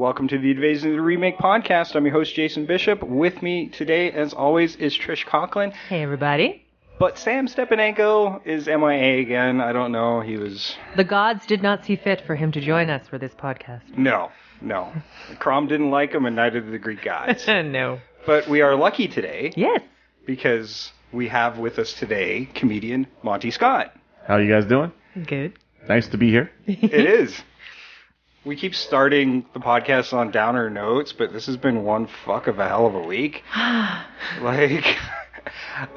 welcome to the Invasion of the Remake podcast. I'm your host, Jason Bishop. With me today, as always, is Trish Conklin. Hey, everybody. But Sam Stepanenko is MIA again. I don't know. He was... The gods did not see fit for him to join us for this podcast. No. Crom didn't like him, and neither did the Greek gods. No. But we are lucky today. Yes. Because we have with us today comedian Monty Scott. How you guys doing? Good. Nice to be here. It is. We keep starting the podcast on downer notes, but this has been one fuck of a hell of a week.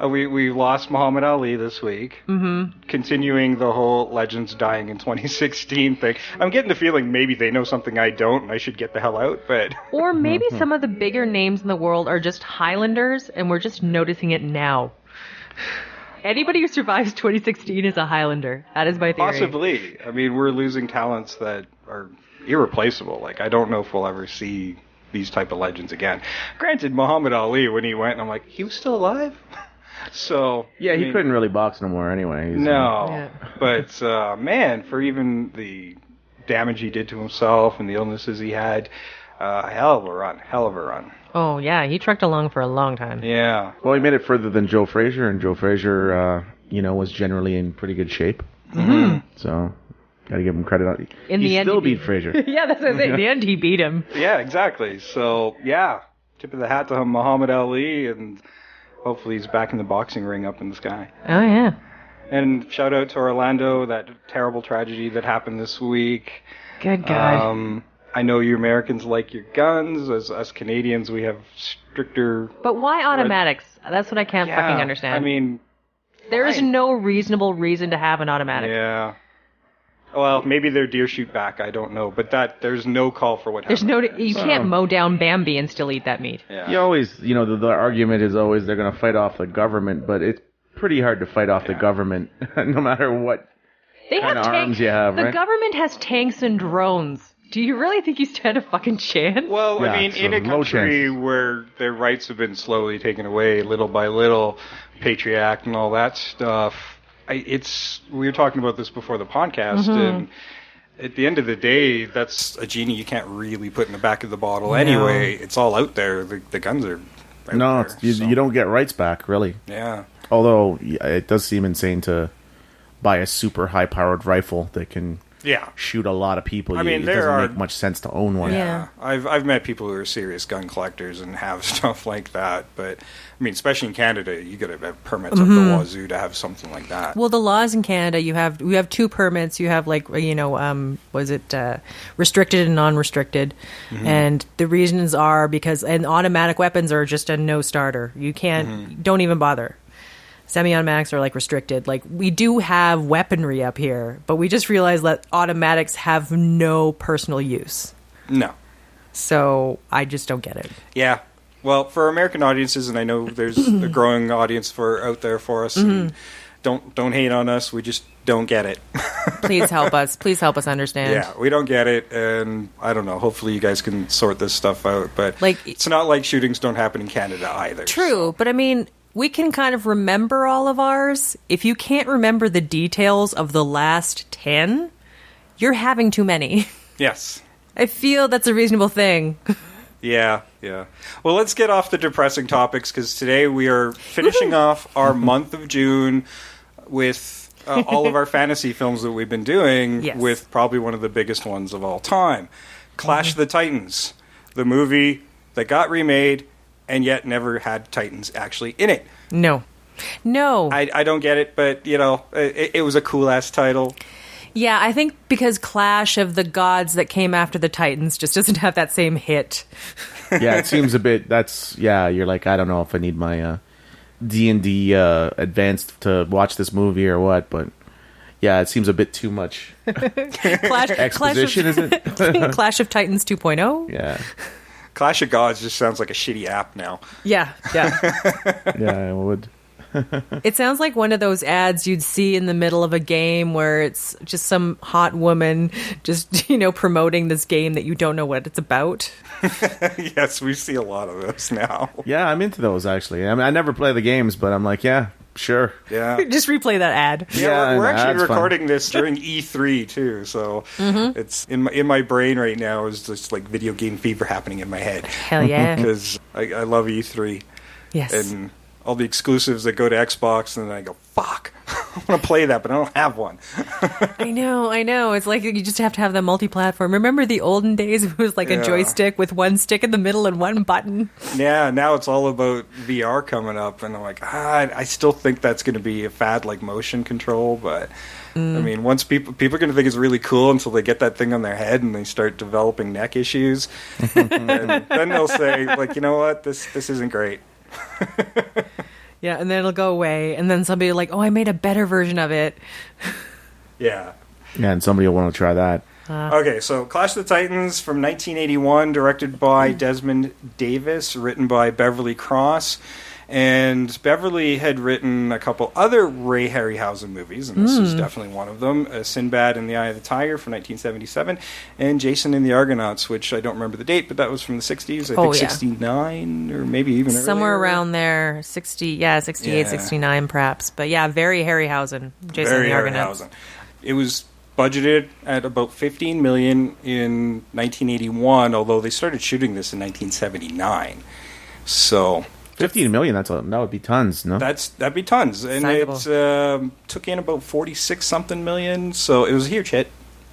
We lost Muhammad Ali this week. Mm-hmm. Continuing the whole Legends dying in 2016 thing. I'm getting the feeling maybe they know something I don't and I should get the hell out, but... Or maybe some of the bigger names in the world are just Highlanders and we're just noticing it now. Anybody who survives 2016 is a Highlander. That is my theory. Possibly. I mean, we're losing talents that are irreplaceable. Like, I don't know if we'll ever see these type of legends again. Granted, Muhammad Ali, when he went, I'm like, he was still alive? So... Yeah, he couldn't really box no more anyway. But, man, for even the damage he did to himself and the illnesses he had, hell of a run. Oh, yeah, he trucked along for a long time. Yeah. Well, he made it further than Joe Frazier, and Joe Frazier, was generally in pretty good shape. Mm-hmm. So... Gotta give him credit on In the end, still beat Frazier. Yeah, that's what I'm saying. In the end, he beat him. Yeah, exactly. So, yeah, tip of the hat to Muhammad Ali, and hopefully he's back in the boxing ring up in the sky. Oh, yeah. And shout out to Orlando, that terrible tragedy that happened this week. Good God. I know you Americans like your guns. As us Canadians, we have stricter... But why automatics? That's what I can't fucking understand. I mean... There is no reasonable reason to have an automatic. Yeah. Well, maybe they're deer shoot back, I don't know. But there's no call for what happened. You can't mow down Bambi and still eat that meat. Yeah. You always, the argument is always they're going to fight off the government, but it's pretty hard to fight off the government, no matter what kind of arms you have, right? The government has tanks and drones. Do you really think you stand a fucking chance? Well, I mean, in a country where their rights have been slowly taken away, little by little, Patriot Act and all that stuff... we were talking about this before the podcast, and at the end of the day, that's a genie you can't really put in the back of the bottle anyway. It's all out there. The guns are out there. You don't get rights back, really. Yeah. Although, it does seem insane to buy a super high-powered rifle that can shoot a lot of people. I mean, it doesn't make much sense to own one. Yeah. I've met people who are serious gun collectors and have stuff like that, but I mean, especially in Canada, you got to have permits up the wazoo to have something like that. Well, the laws in Canada, we have two permits. You have restricted and non-restricted, and the reasons are because automatic weapons are just a no-starter. You can't, don't even bother. Semi-automatics are restricted. We do have weaponry up here, but we just realized that automatics have no personal use. No. So I just don't get it. Yeah. Well, for American audiences, and I know there's a growing audience out there for us, and don't hate on us. We just don't get it. Please help us. Please help us understand. Yeah, we don't get it, and I don't know. Hopefully you guys can sort this stuff out. But it's not like shootings don't happen in Canada either. True, but I mean... We can kind of remember all of ours. If you can't remember the details of the last 10, you're having too many. Yes. I feel that's a reasonable thing. Yeah. Well, let's get off the depressing topics, because today we are finishing off our month of June with all of our fantasy films that we've been doing, with probably one of the biggest ones of all time. Clash of the Titans, the movie that got remade and yet never had Titans actually in it. No. I don't get it, but, it was a cool-ass title. Yeah, I think because Clash of the Gods that came after the Titans just doesn't have that same hit. Yeah, it seems a bit, you're like, I don't know if I need my D&D advanced to watch this movie or what, but... Yeah, it seems a bit too much exposition, isn't it? Clash of Titans 2.0? Yeah. Clash of Gods just sounds like a shitty app now. Yeah. Yeah, it would. It sounds like one of those ads you'd see in the middle of a game where it's just some hot woman just, promoting this game that you don't know what it's about. Yes, we see a lot of those now. Yeah, I'm into those, actually. I mean, I never play the games, but I'm like, yeah, Sure. Yeah. Just replay that ad. Yeah, we're actually that's recording fun. this during E3 too, so it's in my brain right now is just like video game fever happening in my head Hell yeah. because I love E3 Yes. and all the exclusives that go to Xbox, and then I go, fuck, I want to play that, but I don't have one. I know. It's like you just have to have the multi-platform. Remember the olden days? It was like a joystick with one stick in the middle and one button. Yeah, now it's all about VR coming up, and I'm like, I still think that's going to be a fad like motion control, but I mean, once people are going to think it's really cool until they get that thing on their head and they start developing neck issues, and then they'll say, like, you know what, this isn't great. Yeah, and then it'll go away, and then somebody will like, oh, I made a better version of it. Yeah. Yeah, and somebody will want to try that. Okay, so Clash of the Titans from 1981, directed by Desmond Davis, written by Beverly Cross. And Beverly had written a couple other Ray Harryhausen movies, and this is definitely one of them. Sinbad and the Eye of the Tiger from 1977, and Jason and the Argonauts, which I don't remember the date, but that was from the 60s. I think 69, or maybe even somewhere earlier. around there, 68, 69 perhaps. But yeah, very Harryhausen, Jason and the Argonauts. Harryhausen. It was budgeted at about $15 million in 1981, although they started shooting this in 1979. So 15 million, that would be tons, no? that'd be tons, and Sizable. it took in about 46 something million. So it was a huge hit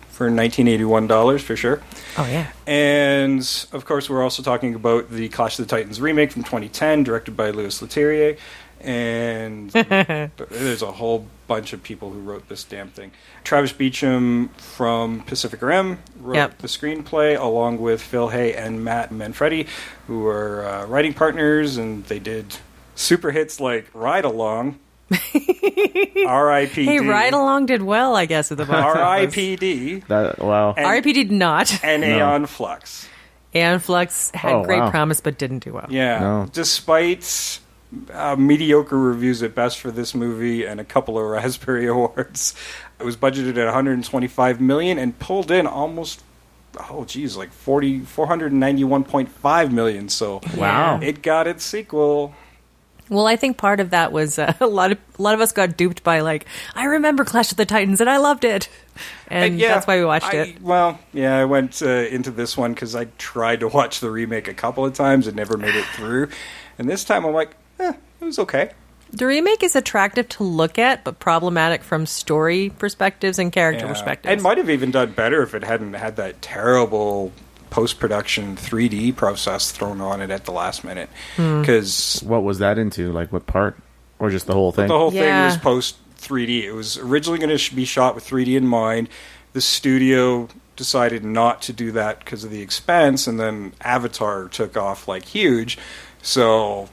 for 1981 dollars for sure. Oh yeah. And of course, we're also talking about the Clash of the Titans remake from 2010, directed by Louis Leterrier. And there's a whole bunch of people who wrote this damn thing. Travis Beacham from Pacific Rim wrote the screenplay, along with Phil Hay and Matt Manfredi, who are writing partners, and they did super hits like Ride Along, R.I.P.D. Hey, Ride Along did well, I guess, at the box office. R.I.P.D. Wow. R.I.P.D. did not. and Aeon Flux. Aeon Flux had great promise, but didn't do well. Yeah, No. despite mediocre reviews at best for this movie and a couple of Raspberry Awards. It was budgeted at $125 million and pulled in almost, like $491.5 million. So Wow. it got its sequel. Well, I think part of that was a lot of us got duped by like, I remember Clash of the Titans and I loved it, and that's why we watched it. Well, yeah, I went into this one because I tried to watch the remake a couple of times and never made it through, and this time I'm like, it was okay. The remake is attractive to look at, but problematic from story perspectives and character perspectives. It might have even done better if it hadn't had that terrible post-production 3D process thrown on it at the last minute. Because What was that into? Like, what part? Or just the whole thing? the whole thing was post-3D. It was originally going to be shot with 3D in mind. The studio decided not to do that because of the expense, and then Avatar took off like huge. So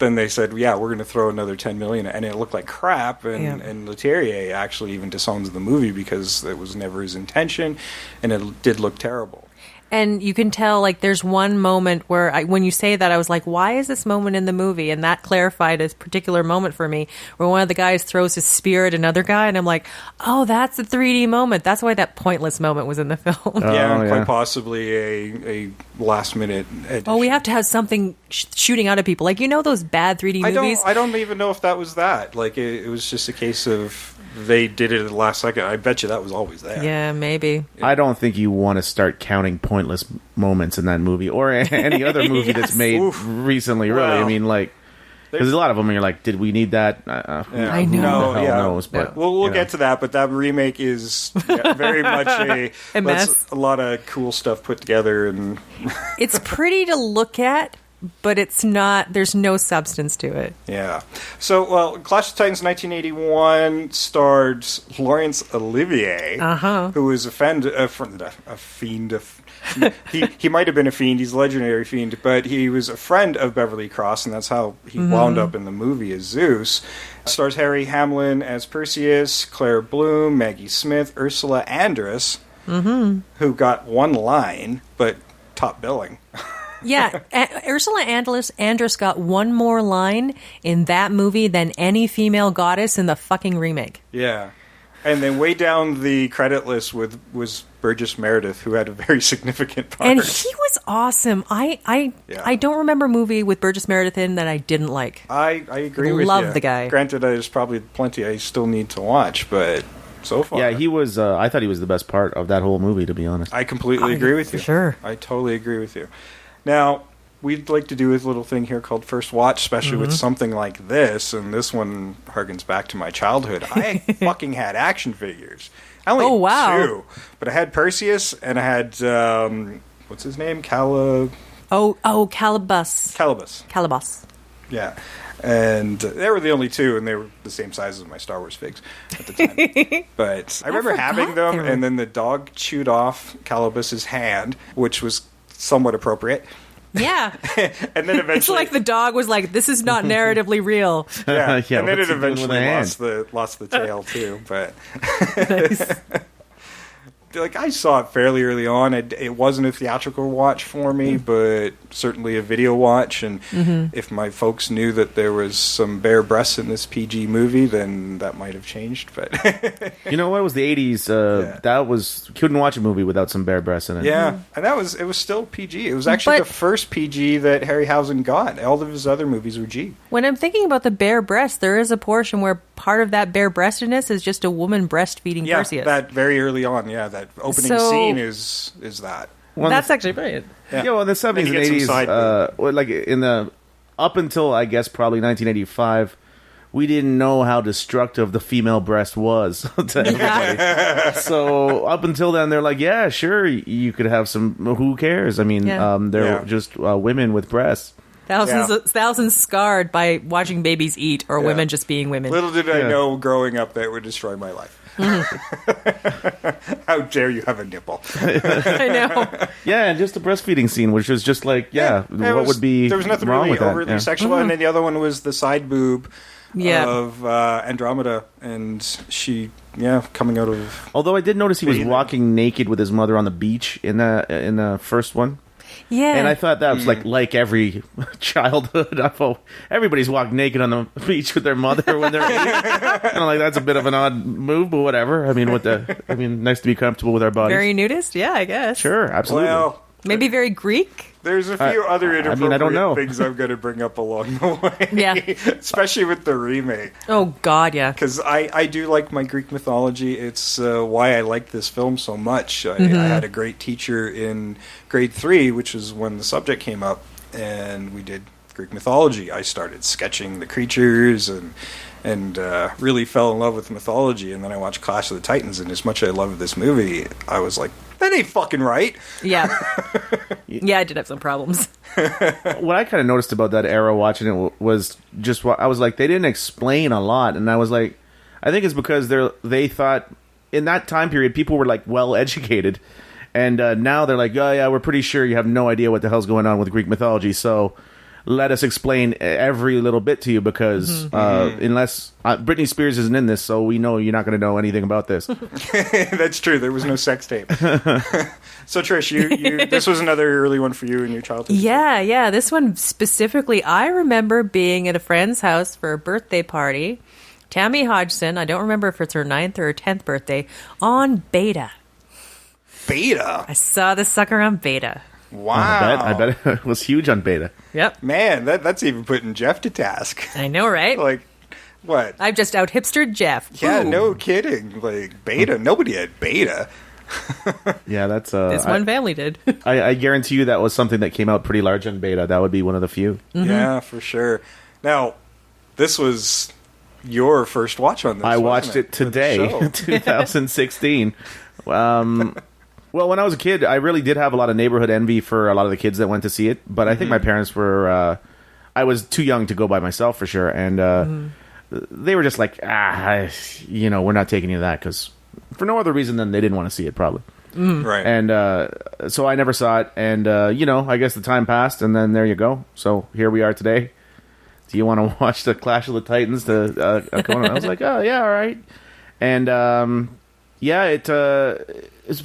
then they said, we're going to throw another $10 million, and it looked like crap, and Leterrier actually even disowns the movie because it was never his intention, and it did look terrible. And you can tell, like, there's one moment where, when you say that, I was like, why is this moment in the movie? And that clarified a particular moment for me, where one of the guys throws his spear at another guy, and I'm like, oh, that's the 3D moment. That's why that pointless moment was in the film. Quite possibly a last-minute edition. Oh, we have to have something shooting out of people. Like, those bad 3D movies? I don't even know if that was that. Like, it was just a case of they did it at the last second. I bet you that was always there. Yeah, maybe. I don't think you want to start counting pointless moments in that movie or any other movie that's made recently, really. Wow. I mean, like, there's a lot of them and you're like, did we need that? I know. Who the hell knows? But, we'll get to that, but that remake is very much a mess. A lot of cool stuff put together. And It's pretty to look at, but it's not, there's no substance to it. yeah. So, Clash of Titans 1981 starred Laurence Olivier, who was a fiend. He might have been a fiend. He's a legendary fiend, but he was a friend of Beverly Cross, and that's how he wound up in the movie as Zeus. Stars Harry Hamlin as Perseus, Claire Bloom, Maggie Smith, Ursula Andress, who got one line, but top billing. Yeah, Ursula Andress got one more line in that movie than any female goddess in the fucking remake. Yeah. And then way down the credit list was Burgess Meredith, who had a very significant part. And he was awesome. I don't remember a movie with Burgess Meredith in that I didn't like. I agree with you. Love the guy. Granted, there's probably plenty I still need to watch, but so far... Yeah, he was... I thought he was the best part of that whole movie, to be honest. I completely agree with you. For sure. I totally agree with you. Now, we'd like to do a little thing here called First Watch, especially with something like this, and this one harkens back to my childhood. I fucking had action figures. I only had 2, but I had Perseus, and I had, what's his name? Calibus. Calibus. Yeah. And they were the only 2, and they were the same size as my Star Wars figs at the time. But I remember having them, and then the dog chewed off Calibus's hand, which was somewhat appropriate. Yeah. And then eventually... It's like the dog was like, this is not narratively real. Yeah, yeah, and then it what's he doing with eventually lost the tail, too. But... Like, I saw it fairly early on. It wasn't a theatrical watch for me, but certainly a video watch. And if my folks knew that there was some bare breasts in this PG movie, then that might have changed. But you know what? It was the 80s. That was... Couldn't watch a movie without some bare breasts in it. Yeah, and it was still PG. It was actually the first PG that Harryhausen got. All of his other movies were G. When I'm thinking about the bare breast, there is a portion where part of that bare breastedness is just a woman breastfeeding Perseus. That very early on, that opening scene is that. Well, that's actually brilliant. Yeah, well, in the 70s and 80s, like in the up until I guess probably 1985, we didn't know how destructive the female breast was to everybody. So up until then, they're like, yeah, sure, you could have some. Who cares? I mean, they're just women with breasts. Thousands scarred by watching babies eat or women just being women. Little did I know growing up that would destroy my life. How dare you have a nipple? I know. Yeah, and just the breastfeeding scene, which was just like, what would be there was nothing wrong really with that? overly sexual, and then the other one was the side boob of Andromeda, and she coming out of. Although I did notice he was walking naked with his mother on the beach in the first one. Yeah, and I thought that was like every childhood. I thought everybody's walking naked on the beach with their mother when they're 8. And I'm like, that's a bit of an odd move, but whatever. I mean, nice to be comfortable with our bodies. Very nudist, yeah, I guess. Sure, absolutely. Well, maybe very Greek. There's a few other inappropriate I don't know. things I'm going to bring up along the way. Yeah. Especially with the remake. Oh, God, yeah. Because I do like my Greek mythology. It's why I like this film so much. I had a great teacher in grade 3, which is when the subject came up, and we did Greek mythology. I started sketching the creatures and really fell in love with mythology. And then I watched Clash of the Titans, and as much as I loved this movie, I was like, that ain't fucking right. Yeah. Yeah, I did have some problems. What I kind of noticed about that era watching it was just what I was like, they didn't explain a lot. And I was like, I think it's because they thought in that time period, people were like well educated. And now they're like, oh, yeah, we're pretty sure you have no idea what the hell's going on with Greek mythology. So let us explain every little bit to you because unless Britney Spears isn't in this, so we know you're not going to know anything about this. That's true. There was no sex tape. So Trish, you this was another early one for you in your childhood. Yeah. This one specifically, I remember being at a friend's house for a birthday party. Tammy Hodgson, I don't remember if it's her 9th or her 10th birthday, on Beta. Beta? I saw this sucker on Beta. Wow. I bet it was huge on Beta. Yep. Man, that's even putting Jeff to task. I know, right? Like, what? I've just out hipstered Jeff. Yeah, Boom. no kidding. Like, Beta. Nobody had Beta. Yeah, that's... this one family did. I guarantee you that was something that came out pretty large on Beta. That would be one of the few. Mm-hmm. Yeah, for sure. Now, this was your first watch on this, I watched it today, 2016. Well, when I was a kid, I really did have a lot of neighborhood envy for a lot of the kids that went to see it. But I think my parents were... I was too young to go by myself, for sure. And they were just like, we're not taking you to that. Because for no other reason than they didn't want to see it, probably. Right. And so I never saw it. And, I guess the time passed. And then there you go. So here we are today. Do you want to watch the Clash of the Titans? I was like, oh, yeah, all right. And,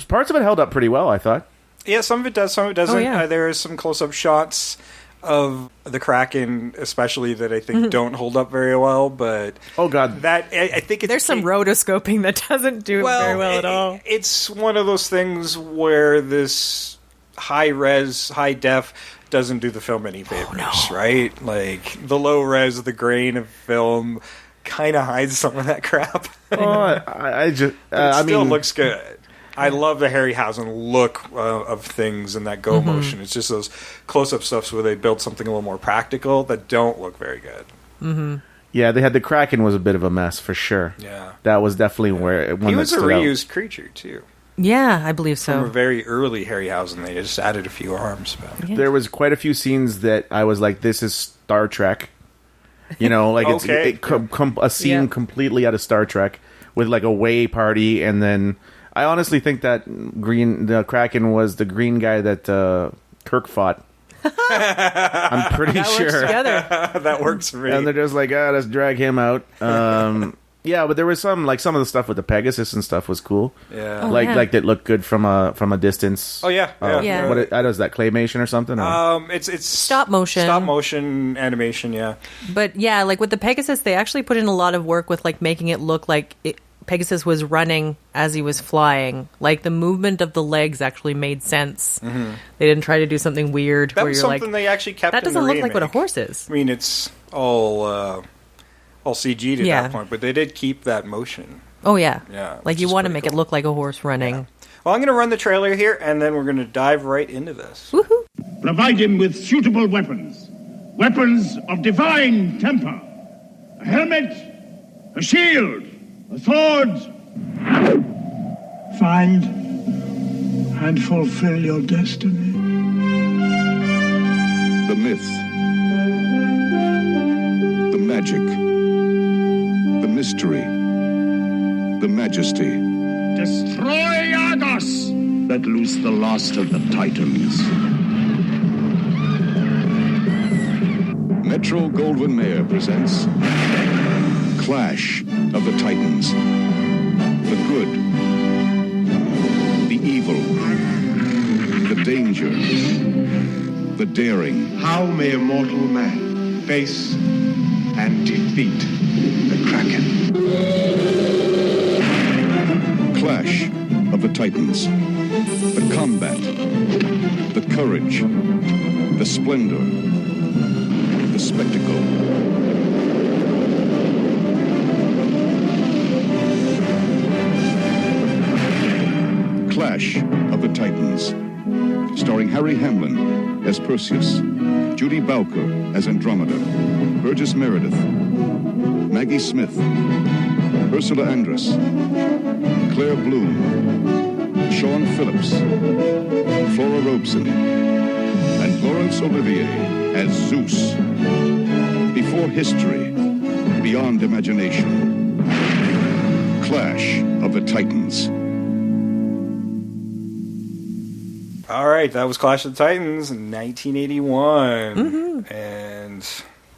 parts of it held up pretty well, I thought. Yeah, some of it does, some of it doesn't. Oh, yeah. There is some close-up shots of the Kraken, especially, that I think don't hold up very well. But oh god, that I think there's some rotoscoping that doesn't do very well at all. It's one of those things where this high res, high def doesn't do the film any favors, right? Like the low res, the grain of film kind of hides some of that crap. I just, it still looks good. I love the Harryhausen look of things and that go motion. It's just those close-up stuffs where they build something a little more practical that don't look very good. Yeah, they had the Kraken was a bit of a mess for sure. Yeah, that was definitely where he was a reused creature too. Yeah, I believe so. From a very early Harryhausen, they just added a few arms. But. Yeah. There was quite a few scenes that I was like, "This is Star Trek." You know, like a scene completely out of Star Trek with like a way party, and then I honestly think that the Kraken was the green guy that Kirk fought. I'm pretty sure that works for me. And they're just like, let's drag him out. Yeah, but there was some of the stuff with the Pegasus and stuff was cool. Yeah, like that looked good from a distance. Oh yeah. What is that, claymation or something? Or? It's stop motion animation. Yeah, but yeah, like with the Pegasus, they actually put in a lot of work with like making it look like Pegasus was running as he was flying. Like the movement of the legs actually made sense. They didn't try to do something weird. That where was you're something like, they actually kept. That doesn't in the look like what a remake. horse is. I mean, it's all CG'd at that point, but they did keep that motion. Oh yeah, yeah. Like you want to make it look like a horse running. Yeah. Well, I'm going to run the trailer here, and then we're going to dive right into this. Woohoo! Provide him with suitable weapons of divine temper, a helmet, a shield, a sword. Find and fulfill your destiny. The myth, the magic, the mystery, the majesty. Destroy Argos! Let loose the last of the Titans. Metro Goldwyn Mayer presents Clash of the Titans. The good, the evil, the danger, the daring. How may a mortal man face and defeat the Kraken? Clash of the Titans. The combat, the courage, the splendor, the spectacle. Clash of the Titans. Starring Harry Hamlin as Perseus, Judy Bowker as Andromeda, Burgess Meredith, Maggie Smith, Ursula Andress, Claire Bloom, Sean Phillips, Flora Robeson, and Laurence Olivier as Zeus. Before history, beyond imagination. Clash of the Titans. All right, that was Clash of the Titans in 1981. And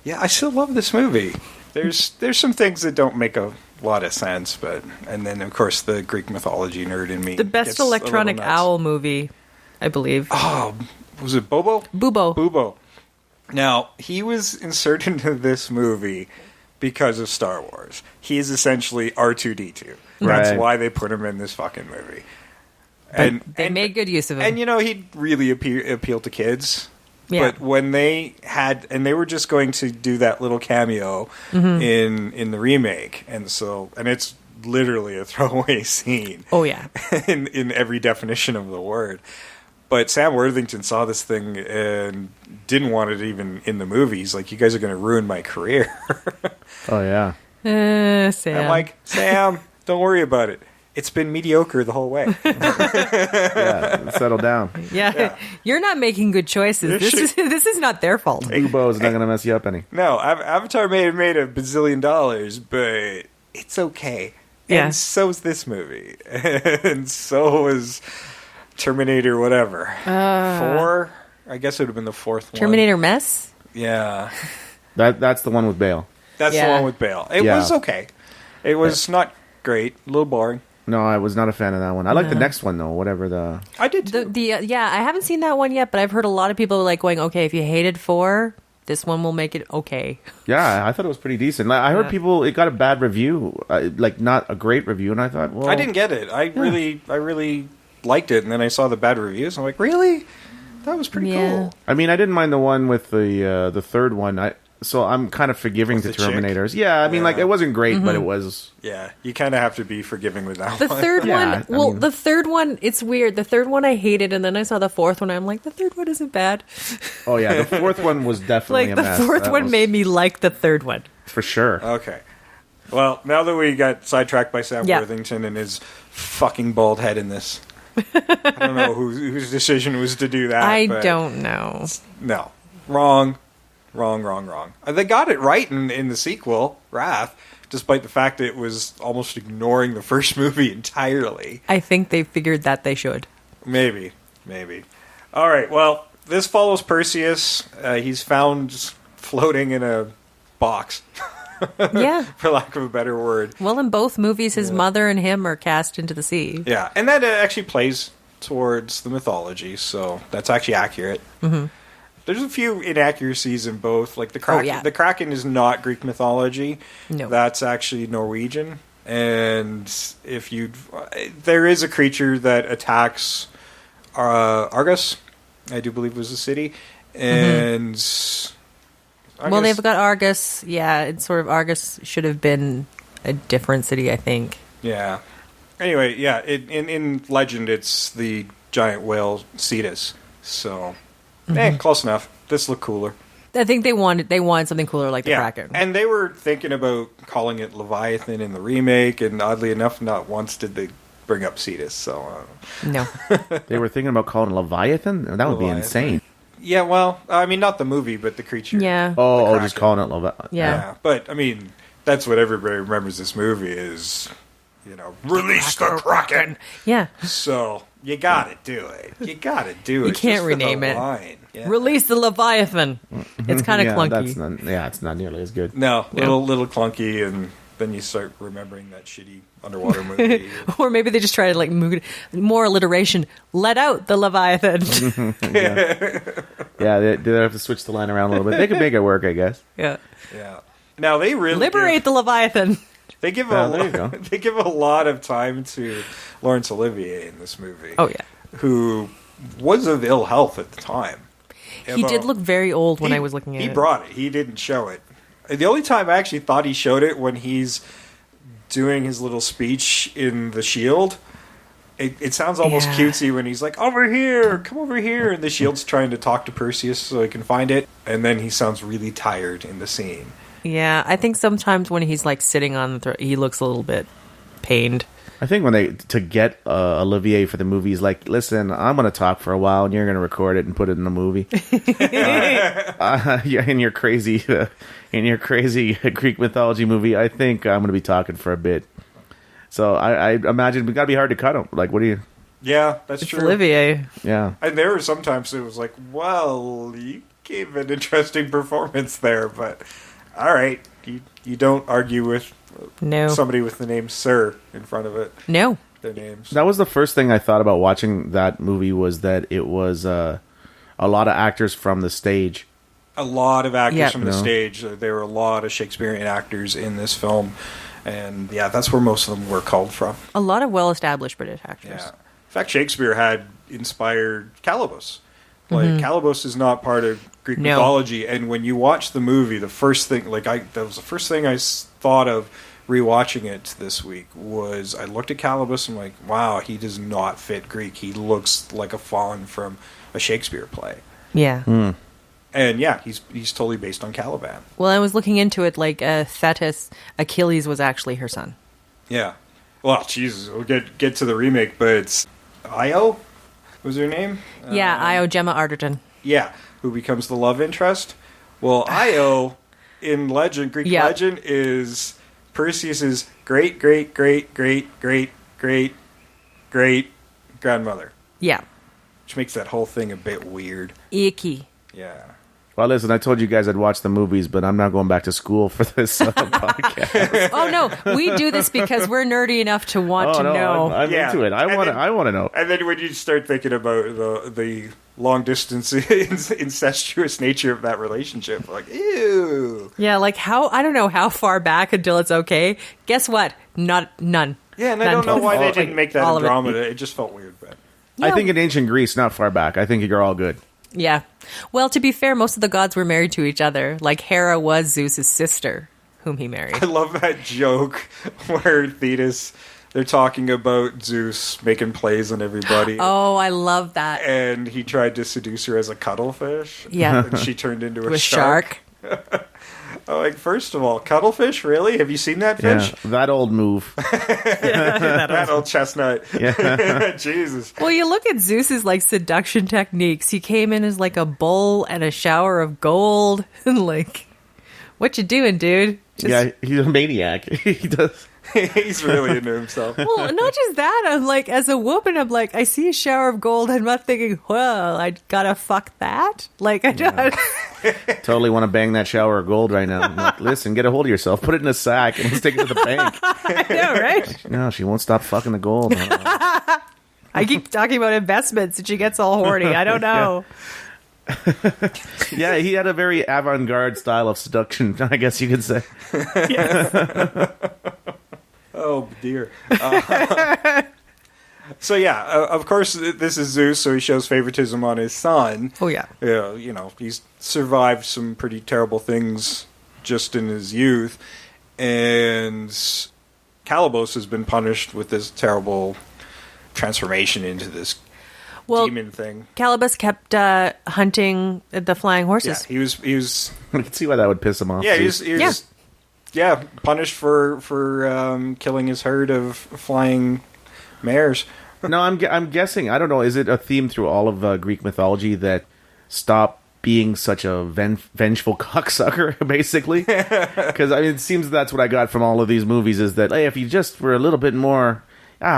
yeah, I still love this movie. There's some things that don't make a lot of sense, and then of course the Greek mythology nerd in me. The best electronic owl movie, I believe. Oh, was it Bobo? Bubo. Now, he was inserted into this movie because of Star Wars. He is essentially R2-D2. That's why they put him in this fucking movie. And they made good use of him. And he really appealed to kids. Yeah. But when they were just going to do that little cameo in the remake, and it's literally a throwaway scene. Oh yeah, in every definition of the word. But Sam Worthington saw this thing and didn't want it even in the movies. Like, you guys are going to ruin my career. Oh yeah, Sam. I'm like, Sam, don't worry about it. It's been mediocre the whole way. Yeah, settle down. Yeah. You're not making good choices. This is not their fault. Bubo is not going to mess you up any. No, Avatar may have made $1 bazillion, but it's okay. Yeah. And so's this movie. And so is Terminator whatever. 4? I guess it would have been the fourth one. Terminator Mess? Yeah. That's the one with Bale. That's the one with Bale. It was okay. It was not great. A little boring. No, I was not a fan of that one. I like the next one, though, whatever the... I did too. Yeah, I haven't seen that one yet, but I've heard a lot of people like going, okay, if you hated 4, this one will make it okay. Yeah, I thought it was pretty decent. Like, I heard people, it got a bad review, like not a great review, and I thought, well... I didn't get it. I really liked it, and then I saw the bad reviews. I'm like, really? That was pretty cool. I mean, I didn't mind the one with the third one. So I'm kind of forgiving With to the chick? Terminators. Yeah, I mean, like, it wasn't great, but it was... Yeah, you kind of have to be forgiving with that The one. third Yeah, one, the third one, it's weird. The third one I hated, and then I saw the fourth one, I'm like, the third one isn't bad. Oh, yeah, the fourth one was definitely Like, a the mess. fourth That one was- made me like the third one. For sure. Okay. Well, now that we got sidetracked by Sam Yeah. Worthington and his fucking bald head in this, I don't know whose decision was to do that. I but don't know. No. Wrong. They got it right in the sequel, Wrath, despite the fact that it was almost ignoring the first movie entirely. I think they figured that they should. Maybe. All right, well, this follows Perseus. He's found floating in a box, Yeah. for lack of a better word. Well, in both movies, his mother and him are cast into the sea. Yeah, and that actually plays towards the mythology, so that's actually accurate. Mm-hmm. There's a few inaccuracies in both. Like the Kraken, the Kraken is not Greek mythology. No. That's actually Norwegian. And there is a creature that attacks Argos, I do believe was the city, and They've got Argus. Yeah, it's sort of Argus should have been a different city, I think. Yeah. Anyway, yeah. In legend, it's the giant whale Cetus. So, close enough. This looked cooler. I think they wanted something cooler like the Kraken. And they were thinking about calling it Leviathan in the remake, and oddly enough, not once did they bring up Cetus. So, No. They were thinking about calling it Leviathan? That would be insane. yeah. Well, I mean, not the movie, but the creature. Yeah. Oh, just calling it Leviathan. Yeah. But I mean, that's what everybody remembers this movie is. Release the Kraken. Yeah. So you gotta do it. You can't can't just for rename the it. line. Yeah. Release the Leviathan. It's kind of clunky. It's not nearly as good. No, little clunky, and then you start remembering that shitty underwater movie. Or maybe they just try to like more alliteration. Let out the Leviathan. Yeah, they have to switch the line around a little bit. They could make it work, I guess. Yeah. Yeah. Now they really Liberate the Leviathan. They give there you go. they give a lot of time to Laurence Olivier in this movie. Oh yeah. Who was of ill health at the time. He did look very old when I was looking at it. He brought it. He didn't show it. The only time I actually thought he showed it when he's doing his little speech in The Shield. It sounds almost cutesy when he's like, over here, come over here. And the Shield's trying to talk to Perseus so he can find it. And then he sounds really tired in the scene. Yeah, I think sometimes when he's like sitting on the throne, he looks a little bit pained. I think to get Olivier for the movie, he's like, listen, I'm going to talk for a while and you're going to record it and put it in the movie. In your crazy Greek mythology movie, I think I'm going to be talking for a bit. So I imagine we got to be hard to cut him. Like, what do you... Yeah, that's It's true. Olivier. Yeah. And there were sometimes it was like, well, you gave an interesting performance there, but all right, you don't argue with somebody with the name Sir in front of it. No. Their names. That was the first thing I thought about watching that movie, was that it was a lot of actors from the stage. A lot of actors from the stage. There were a lot of Shakespearean actors in this film, and yeah, that's where most of them were called from. A lot of well-established British actors. Yeah. In fact, Shakespeare had inspired Calibos. Like, Calibos is not part of Greek mythology, and when you watch the movie, the first thing, that was the first thing I thought of rewatching it this week, was I looked at Calibos and I'm like, wow, he does not fit Greek. He looks like a faun from a Shakespeare play. Yeah. And yeah, he's totally based on Caliban. Well, I was looking into it, like Thetis, Achilles was actually her son. Yeah. Well, Jesus, we'll get to the remake, but it's Io was her name? Yeah, Io Gemma Arterton. Yeah, who becomes the love interest. Well, Io in legend, Greek legend, is Perseus's great grandmother. Yeah. Which makes that whole thing a bit weird. Icky. Yeah. Well, listen, I told you guys I'd watch the movies, but I'm not going back to school for this podcast. Oh no, we do this because we're nerdy enough to want to know. I'm into it. I want to know. And then when you start thinking about the long distance incestuous nature of that relationship, like, ew. Yeah, like I don't know how far back until it's okay. Guess what? None. Yeah, and I don't know why they didn't make that Andromeda. It just felt weird, but I think in ancient Greece, not far back. I think you're all good. Yeah. Well, to be fair, most of the gods were married to each other. Like Hera was Zeus's sister, whom he married. I love that joke where Thetis, they're talking about Zeus making plays on everybody. Oh, I love that. And he tried to seduce her as a cuttlefish. Yeah. And she turned into a shark. Like, first of all, cuttlefish, really? Have you seen that fish? Yeah, that old move. that old chestnut. Yeah. Jesus. Well, you look at Zeus's like seduction techniques. He came in as like a bull and a shower of gold. And like, what you doing, dude? Yeah, he's a maniac. He does. He's really into himself. Well, not just that. I'm like, as a woman, I'm like, I see a shower of gold. I'm not thinking, well, I gotta fuck that. Like, I don't. Totally want to bang that shower of gold right now. I'm like, listen, get a hold of yourself. Put it in a sack and let's take it to the bank. I know, right? No, she won't stop fucking the gold. I keep talking about investments and she gets all horny. I don't know. Yeah, he had a very avant-garde style of seduction, I guess you could say. Oh, dear. So, yeah, of course, this is Zeus, so he shows favoritism on his son. Oh, yeah. You know, he's survived some pretty terrible things just in his youth. And Calibos has been punished with this terrible transformation into this demon thing. Calibos kept hunting the flying horses. Yeah, he was. I can see why that would piss him off. Yeah, he was punished for killing his herd of flying mares. No, I'm guessing. I don't know. Is it a theme through all of Greek mythology that stop being such a vengeful cocksucker, basically? Because I mean, it seems that's what I got from all of these movies is that, hey, if you just were a little bit more,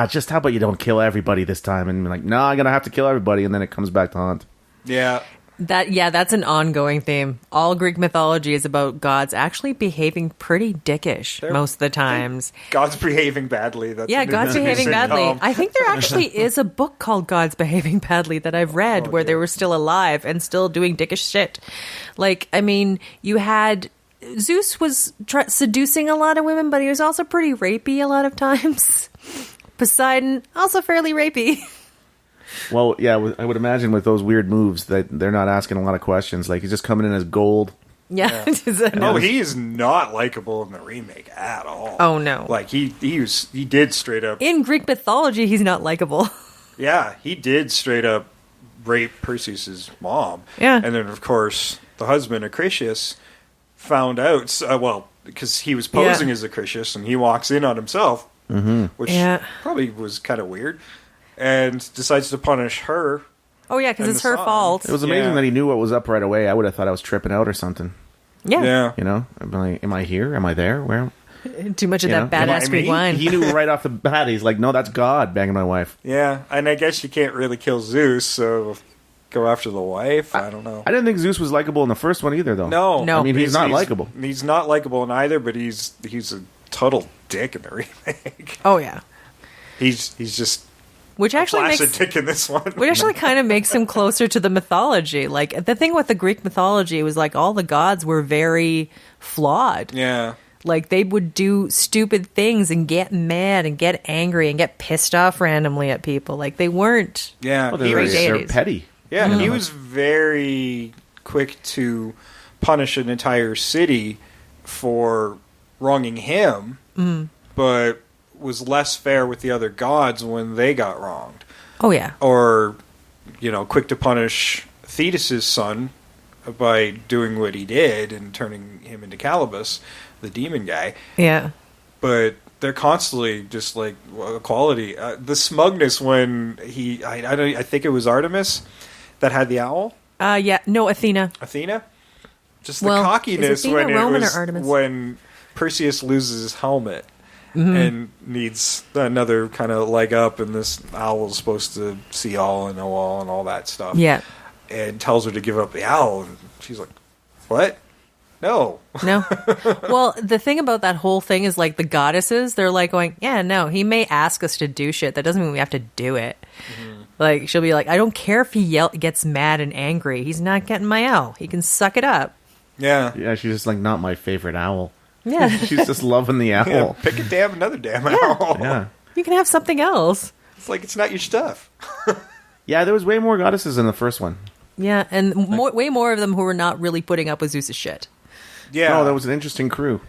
just how about you don't kill everybody this time? And like, no, I'm gonna have to kill everybody, and then it comes back to haunt. Yeah. That's an ongoing theme. All Greek mythology is about gods actually behaving pretty dickish most of the times. Gods behaving badly. Gods behaving badly. I think there actually is a book called Gods Behaving Badly that I've read where they were still alive and still doing dickish shit. Like, I mean, you had... Zeus was seducing a lot of women, but he was also pretty rapey a lot of times. Poseidon, also fairly rapey. Well, yeah, I would imagine with those weird moves that they're not asking a lot of questions. Like, he's just coming in as gold. Yeah. No, he is not likable in the remake at all. Oh, no. Like, he did straight up... In Greek mythology, he's not likable. Yeah, he did straight up rape Perseus's mom. Yeah. And then, of course, the husband, Acrisius, found out... because he was posing as Acrisius, and he walks in on himself, which probably was kind of weird. And decides to punish her. Oh, yeah, because it's her fault. It was amazing that he knew what was up right away. I would have thought I was tripping out or something. Yeah. You know? I'm like, am I here? Am I there? Where? Too much of that badass Greek wine. He knew right off the bat. He's like, no, that's God banging my wife. Yeah, and I guess you can't really kill Zeus, so go after the wife? I don't know. I didn't think Zeus was likable in the first one either, though. No. I mean, he's not likable. He's not likable in either, but he's a total dick in the remake. Oh, yeah. He's just... Which actually makes dick in this one. Which actually kind of makes him closer to the mythology. Like, the thing with the Greek mythology was like all the gods were very flawed. Yeah. Like, they would do stupid things and get mad and get angry and get pissed off randomly at people. Like, they weren't. Yeah. Well, they're petty. Yeah, he was very quick to punish an entire city for wronging him, but was less fair with the other gods when they got wronged. Oh, yeah. Or, quick to punish Thetis' son by doing what he did and turning him into Calibos, the demon guy. Yeah. But they're constantly just like equality. The smugness when I think it was Artemis that had the owl. No, Athena. Just the cockiness Athena, when Roman, it was or Artemis? When Perseus loses his helmet. And needs another kind of leg up, and this owl is supposed to see all and know all and all that stuff. Yeah. And tells her to give up the owl, and she's like, what? No. No. Well, the thing about that whole thing is like the goddesses, they're like going, yeah, no, he may ask us to do shit. That doesn't mean we have to do it. Like, she'll be like, I don't care if he gets mad and angry. He's not getting my owl. He can suck it up. Yeah. Yeah, she's just like not my favorite owl. Yeah. She's just loving the owl. Yeah, pick another damn owl. Yeah. You can have something else. It's like it's not your stuff. Yeah, there was way more goddesses in the first one. Yeah, and way more of them who were not really putting up with Zeus's shit. Yeah. No, that was an interesting crew.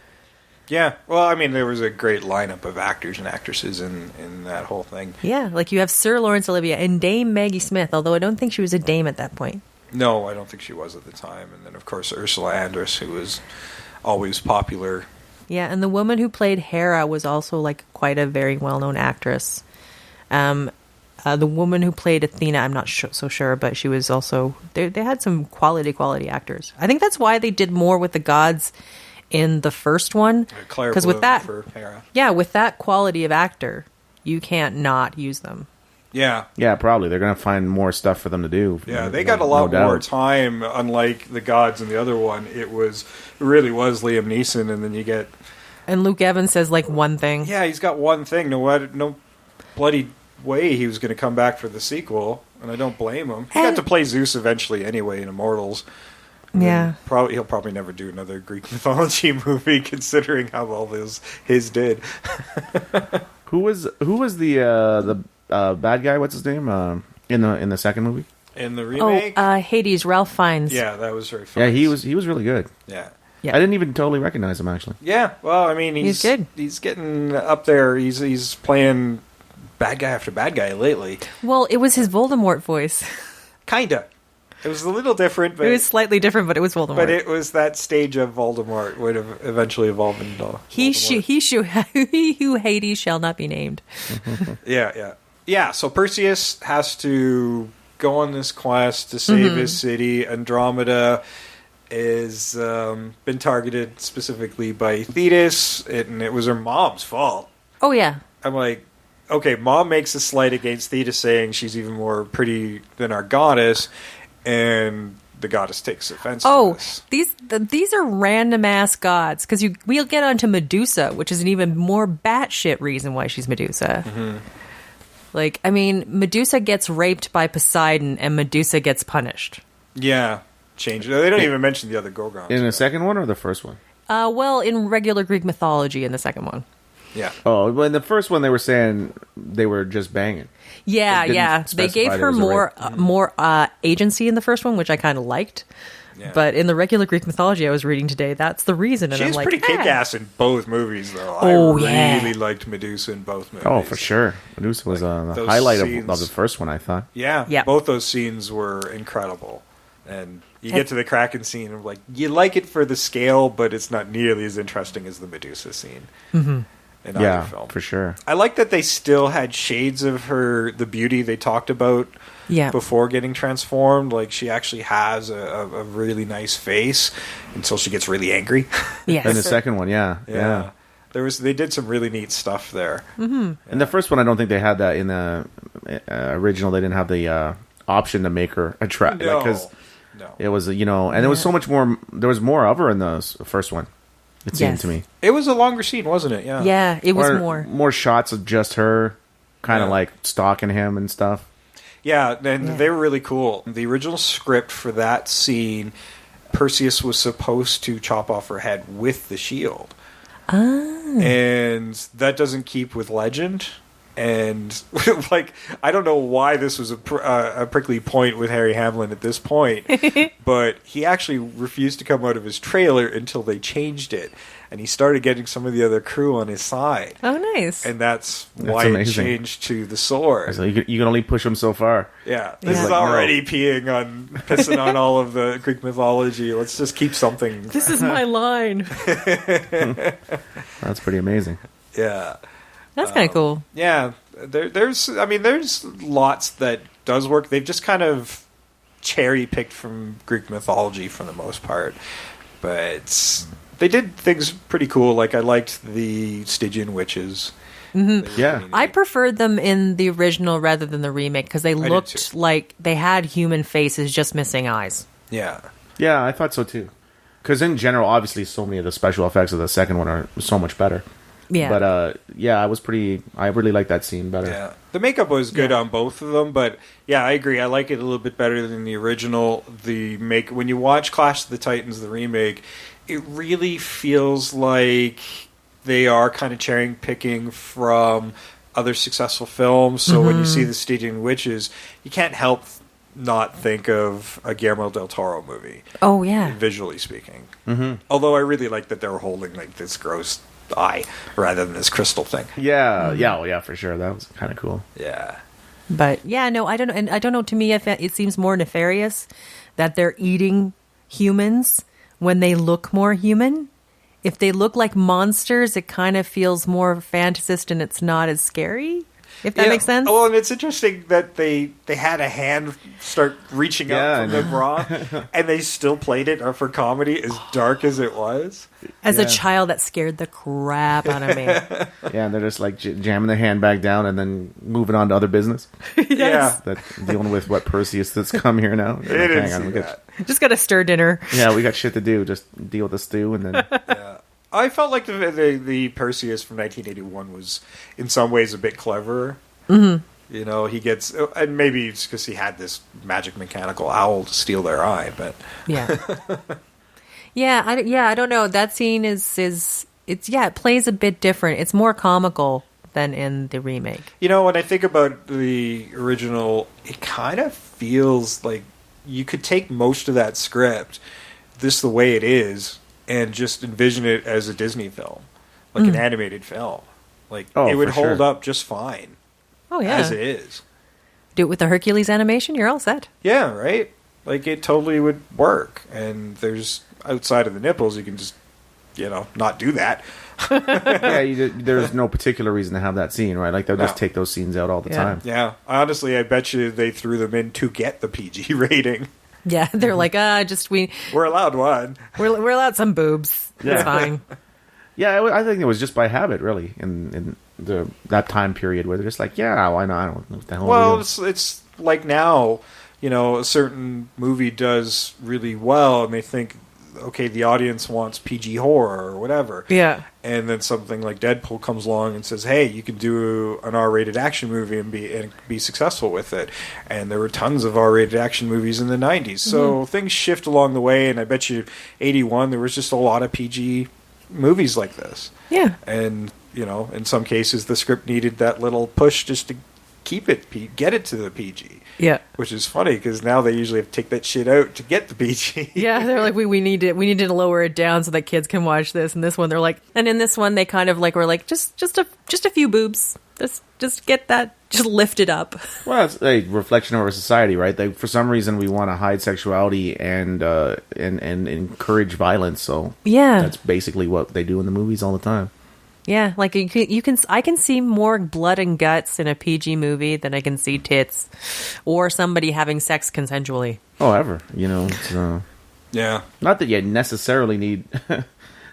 Yeah. Well, I mean, there was a great lineup of actors and actresses in that whole thing. Yeah, like you have Sir Laurence Olivier and Dame Maggie Smith, although I don't think she was a dame at that point. No, I don't think she was at the time. And then, of course, Ursula Andress, who was always popular. Yeah, and the woman who played Hera was also like quite a very well-known actress. The woman who played Athena, I'm not so sure, but she was also... They had some quality actors. I think that's why they did more with the gods in the first one. Because with that, for Hera. Yeah, with that quality of actor, you can't not use them. Yeah. Yeah, probably. They're going to find more stuff for them to do. Yeah, they got a lot more time, unlike the gods in the other one. It really was Liam Neeson, and then you get... And Luke Evans says, like, one thing. Yeah, he's got one thing. No bloody way he was going to come back for the sequel, and I don't blame him. He got to play Zeus eventually anyway in Immortals. Yeah. He'll probably never do another Greek mythology movie, considering how well his did. Who was the bad guy? What's his name? In the second movie? In the remake? Hades, Ralph Fiennes. Yeah, that was very fun. Yeah, he was really good. Yeah. Yeah. I didn't even totally recognize him, actually. Yeah, well, I mean, he's good. He's getting up there. He's playing bad guy after bad guy lately. Well, it was his Voldemort voice. Kinda. It was a little different, but it was slightly different, but it was Voldemort. But it was that stage of Voldemort would have eventually evolved into he who Hades shall not be named. Yeah. So Perseus has to go on this quest to save his city. Andromeda is been targeted specifically by Thetis, and it was her mom's fault. Oh yeah. I'm like, okay, mom makes a slight against Thetis, saying she's even more pretty than our goddess, and the goddess takes offense to this. These are random ass gods, because we'll get onto Medusa, which is an even more batshit reason why she's Medusa. Like, I mean, Medusa gets raped by Poseidon, and Medusa gets punished. Yeah, change. They don't even mention the other Gorgons. In the second one or the first one? Well, in regular Greek mythology, in the second one. Yeah. Oh, well, in the first one, they were saying they were just banging. Yeah. They gave her more agency in the first one, which I kind of liked. Yeah. But in the regular Greek mythology I was reading today, that's the reason. And she's I'm like, pretty kick-ass in both movies, though. Oh, I really liked Medusa in both movies. Oh, for sure. Medusa was the highlight of the first one, I thought. Yeah, both those scenes were incredible. And you get to the Kraken scene, and like, you like it for the scale, but it's not nearly as interesting as the Medusa scene. In either film. For sure. I like that they still had shades of the beauty they talked about before getting transformed. Like, she actually has a really nice face until she gets really angry. Yes. In the second one, yeah. They did some really neat stuff there. In the first one, I don't think they had that. In the original, they didn't have the option to make her attract. No. It was, and there was so much more. There was more of her in the first one. It seemed to me. It was a longer scene, wasn't it? Yeah. Yeah, it was more shots of just her, kind of like stalking him and stuff. Yeah, and they were really cool. The original script for that scene, Perseus was supposed to chop off her head with the shield. And that doesn't keep with legend. And like, I don't know why this was a prickly point with Harry Hamlin at this point, but he actually refused to come out of his trailer until they changed it, and he started getting some of the other crew on his side. Oh, nice! And that's why it changed to the sword. So you can only push him so far. Yeah, this is already pissing on all of the Greek mythology. Let's just keep something. This is my line. That's pretty amazing. Yeah. That's kind of cool. Yeah, there's lots that does work. They've just kind of cherry picked from Greek mythology for the most part, but they did things pretty cool. Like, I liked the Stygian Witches. Yeah, I preferred them in the original rather than the remake because they looked like they had human faces, just missing eyes. Yeah, I thought so too. Because in general, obviously, so many of the special effects of the second one are so much better. Yeah. But I really like that scene better. Yeah. The makeup was good on both of them, but yeah, I agree. I like it a little bit better than the original. When you watch Clash of the Titans, the remake, it really feels like they are kind of cherry picking from other successful films. So when you see the Stygian Witches, you can't help not think of a Guillermo del Toro movie. Oh, yeah. Visually speaking. Mm-hmm. Although I really like that they were holding like this gross eye rather than this crystal thing. Yeah, for sure. That was kind of cool. Yeah. But yeah, no, I don't know. And I don't know, to me, it seems more nefarious that they're eating humans when they look more human. If they look like monsters, it kind of feels more fantasist and it's not as scary. If that makes sense. Oh, and it's interesting that they had a hand start reaching up from the bra, and they still played it for comedy, as dark as it was. As a child, that scared the crap out of me. Yeah, and they're just like jamming their hand back down and then moving on to other business. Yeah. Dealing with what Perseus that's come here now. Hang on, Just got to stir dinner. Yeah, we got shit to do. Just deal with the stew and then... Yeah. I felt like the Perseus from 1981 was, in some ways, a bit cleverer. Mm-hmm. You know, he gets... And maybe it's because he had this magic mechanical owl to steal their eye, but... Yeah. I don't know. That scene it plays a bit different. It's more comical than in the remake. You know, when I think about the original, it kind of feels like you could take most of that script, this the way it is, and just envision it as a Disney film, like an animated film. Like, it would hold up just fine. Oh, yeah. As it is. Do it with the Hercules animation, you're all set. Yeah, right? Like, it totally would work. And there's, outside of the nipples, you can just, not do that. There's no particular reason to have that scene, right? Like, they'll just take those scenes out all the time. Yeah. Honestly, I bet you they threw them in to get the PG rating. Yeah, they're like, we're allowed one. We're allowed some boobs. It's fine. Yeah, I think it was just by habit, really, in that time period where they're just like, yeah, why not? I don't know what the hell. Well, it's like now, a certain movie does really well, and they think, okay, the audience wants PG horror or whatever. Yeah. And then something like Deadpool comes along and says, hey, you can do an R-rated action movie and be successful with it. And there were tons of R-rated action movies in the 90s. So things shift along the way, and I bet you 81, there was just a lot of PG movies like this. Yeah. And, in some cases, the script needed that little push just to get it to the PG. Yeah. Which is funny because now they usually have to take that shit out to get the PG. Yeah, they're like, we need to lower it down so that kids can watch this. And this one, they're like, and in this one, they kind of like were like, just a few boobs. Just get that, just lift it up. Well, it's a reflection of our society, right? Like, for some reason, we want to hide sexuality and encourage violence. So yeah, that's basically what they do in the movies all the time. Yeah, like I can see more blood and guts in a PG movie than I can see tits or somebody having sex consensually. Oh, ever. It's, yeah. Not that you necessarily need...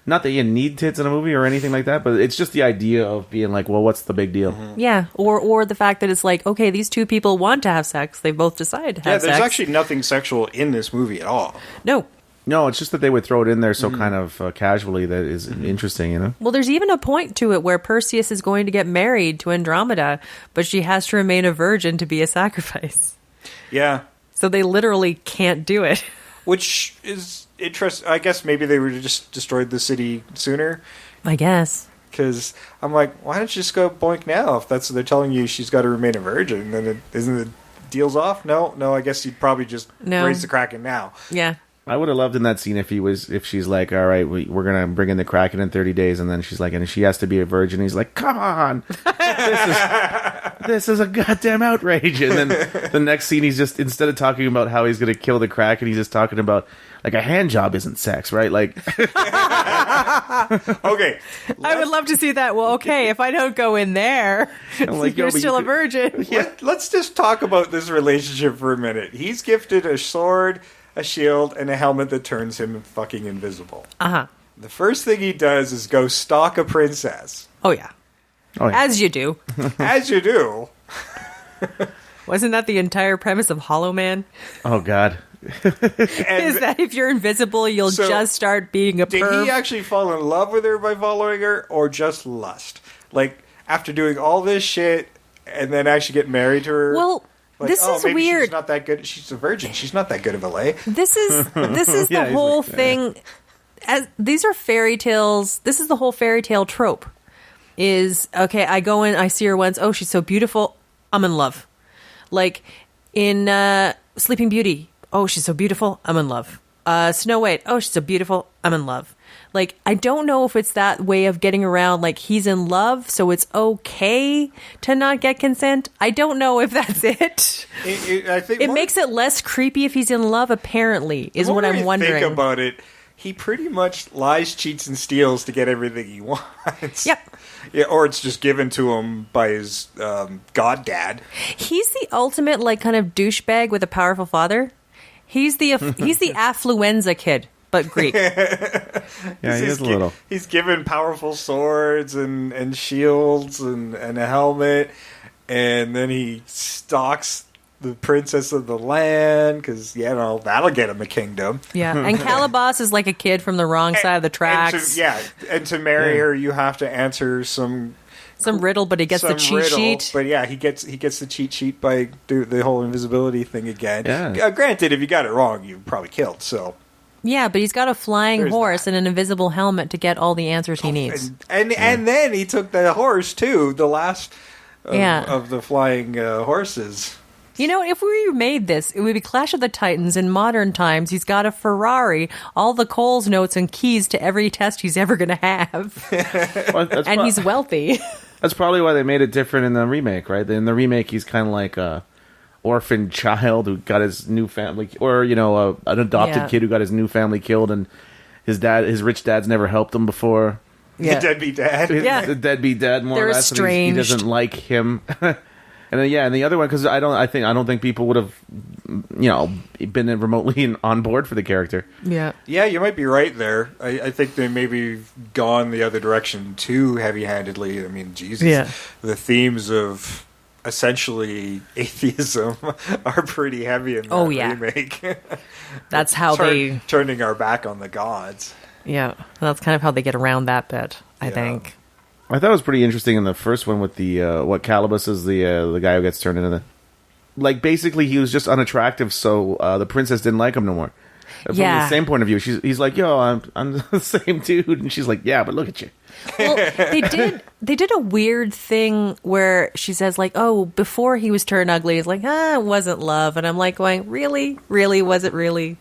Not that you need tits in a movie or anything like that, but it's just the idea of being like, well, what's the big deal? Mm-hmm. Yeah, or the fact that it's like, okay, these two people want to have sex. They both decide to have sex. Yeah, there's actually nothing sexual in this movie at all. No, it's just that they would throw it in there so kind of casually that is interesting, Well, there's even a point to it where Perseus is going to get married to Andromeda, but she has to remain a virgin to be a sacrifice. Yeah. So they literally can't do it. Which is interesting. I guess maybe they would have just destroyed the city sooner. I guess. Because I'm like, why don't you just go boink now? If that's what they're telling you, she's got to remain a virgin, then isn't the deal's off? No, I guess you'd probably just raise the Kraken now. Yeah. I would have loved in that scene if she's like, all right, we're gonna bring in the Kraken in 30 days, and then she's like, and she has to be a virgin. He's like, come on, this is a goddamn outrage. And then the next scene, he's just, instead of talking about how he's gonna kill the Kraken, he's just talking about like a hand job isn't sex, right? Like, okay, I would love to see that. Well, okay, if I don't go in there, like, you're still a virgin. Let's just talk about this relationship for a minute. He's gifted a sword, a shield, and a helmet that turns him fucking invisible. Uh-huh. The first thing he does is go stalk a princess. Oh, yeah. As you do. As you do. Wasn't that the entire premise of Hollow Man? Oh, God. Is that if you're invisible, you'll just start being a perv? Did he actually fall in love with her by following her, or just lust? Like, after doing all this shit, and then actually get married to her? Well, like, this is maybe weird. She's not that good. She's a virgin. She's not that good of a lay. This is the whole thing. As these are fairy tales. This is the whole fairy tale trope. Is okay. I go in. I see her once. Oh, she's so beautiful. I'm in love. Like in Sleeping Beauty. Oh, she's so beautiful. I'm in love. Snow White. Oh, she's so beautiful. I'm in love. Like, I don't know if it's that way of getting around, like, he's in love, so it's okay to not get consent. I don't know if that's it. I think it makes it less creepy if he's in love, apparently, is what I'm wondering. Think about it. He pretty much lies, cheats, and steals to get everything he wants. Yep. Yeah, or it's just given to him by his god dad. He's the ultimate, like, kind of douchebag with a powerful father. He's the affluenza kid, but Greek. Yeah, he is a little. He's given powerful swords and shields and a helmet, and then he stalks the princess of the land because that'll get him a kingdom. Yeah, and Calabas is like a kid from the wrong side of the tracks. And to marry her, you have to answer some riddle, but he gets the cheat sheet. But yeah, he gets the cheat sheet by the whole invisibility thing again. Yeah. Granted, if you got it wrong, you probably killed. So yeah, but he's got a flying horse and an invisible helmet to get all the answers he needs. And then he took the horse too, the last of the flying horses. You know, if we remade this, it would be Clash of the Titans in modern times. He's got a Ferrari, all the Coles notes and keys to every test he's ever going to have. Well, and he's wealthy. That's probably why they made it different in the remake, right? In the remake, he's kind of like a orphaned child who got his new family, or, an adopted kid who got his new family killed, and his rich dad's never helped him before. Yeah. The deadbeat dad. The deadbeat dad, more They're or less. estranged. He doesn't like him. And then, and the other one, because I don't think people would have, been remotely on board for the character. Yeah, you might be right there. I think they maybe gone the other direction too heavy-handedly. I mean, Jesus, the themes of essentially atheism are pretty heavy in that remake. That's how they turning our back on the gods. Yeah, that's kind of how they get around that bit, I think. I thought it was pretty interesting in the first one with the what Calabas is the guy who gets turned into the, like, basically he was just unattractive, so the princess didn't like him no more. From the same point of view, he's like, yo, I'm the same dude, and she's like, yeah, but look at you. Well, they did a weird thing where she says, like, oh, before he was turned ugly, it's like, it wasn't love, and I'm like going, really, was it really,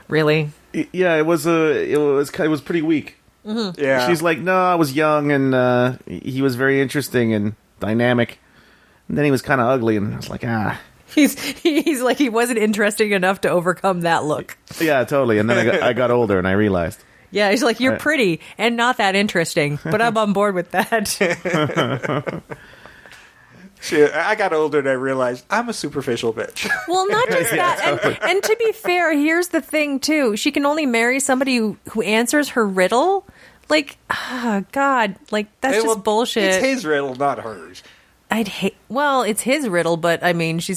really? Yeah, it was pretty weak. Mm-hmm. Yeah, she's like, no, I was young, and he was very interesting and dynamic, and then he was kind of ugly, and I was like, He's like, he wasn't interesting enough to overcome that look. Yeah, totally. And then I got older and I realized. Yeah, he's like, you're pretty and not that interesting, but I'm on board with that. I got older and I realized I'm a superficial bitch. Well, not just that. Totally. And to be fair, here's the thing, too. She can only marry somebody who answers her riddle. Like, God, like, that's just bullshit. It's his riddle, not hers. It's his riddle, but I mean, she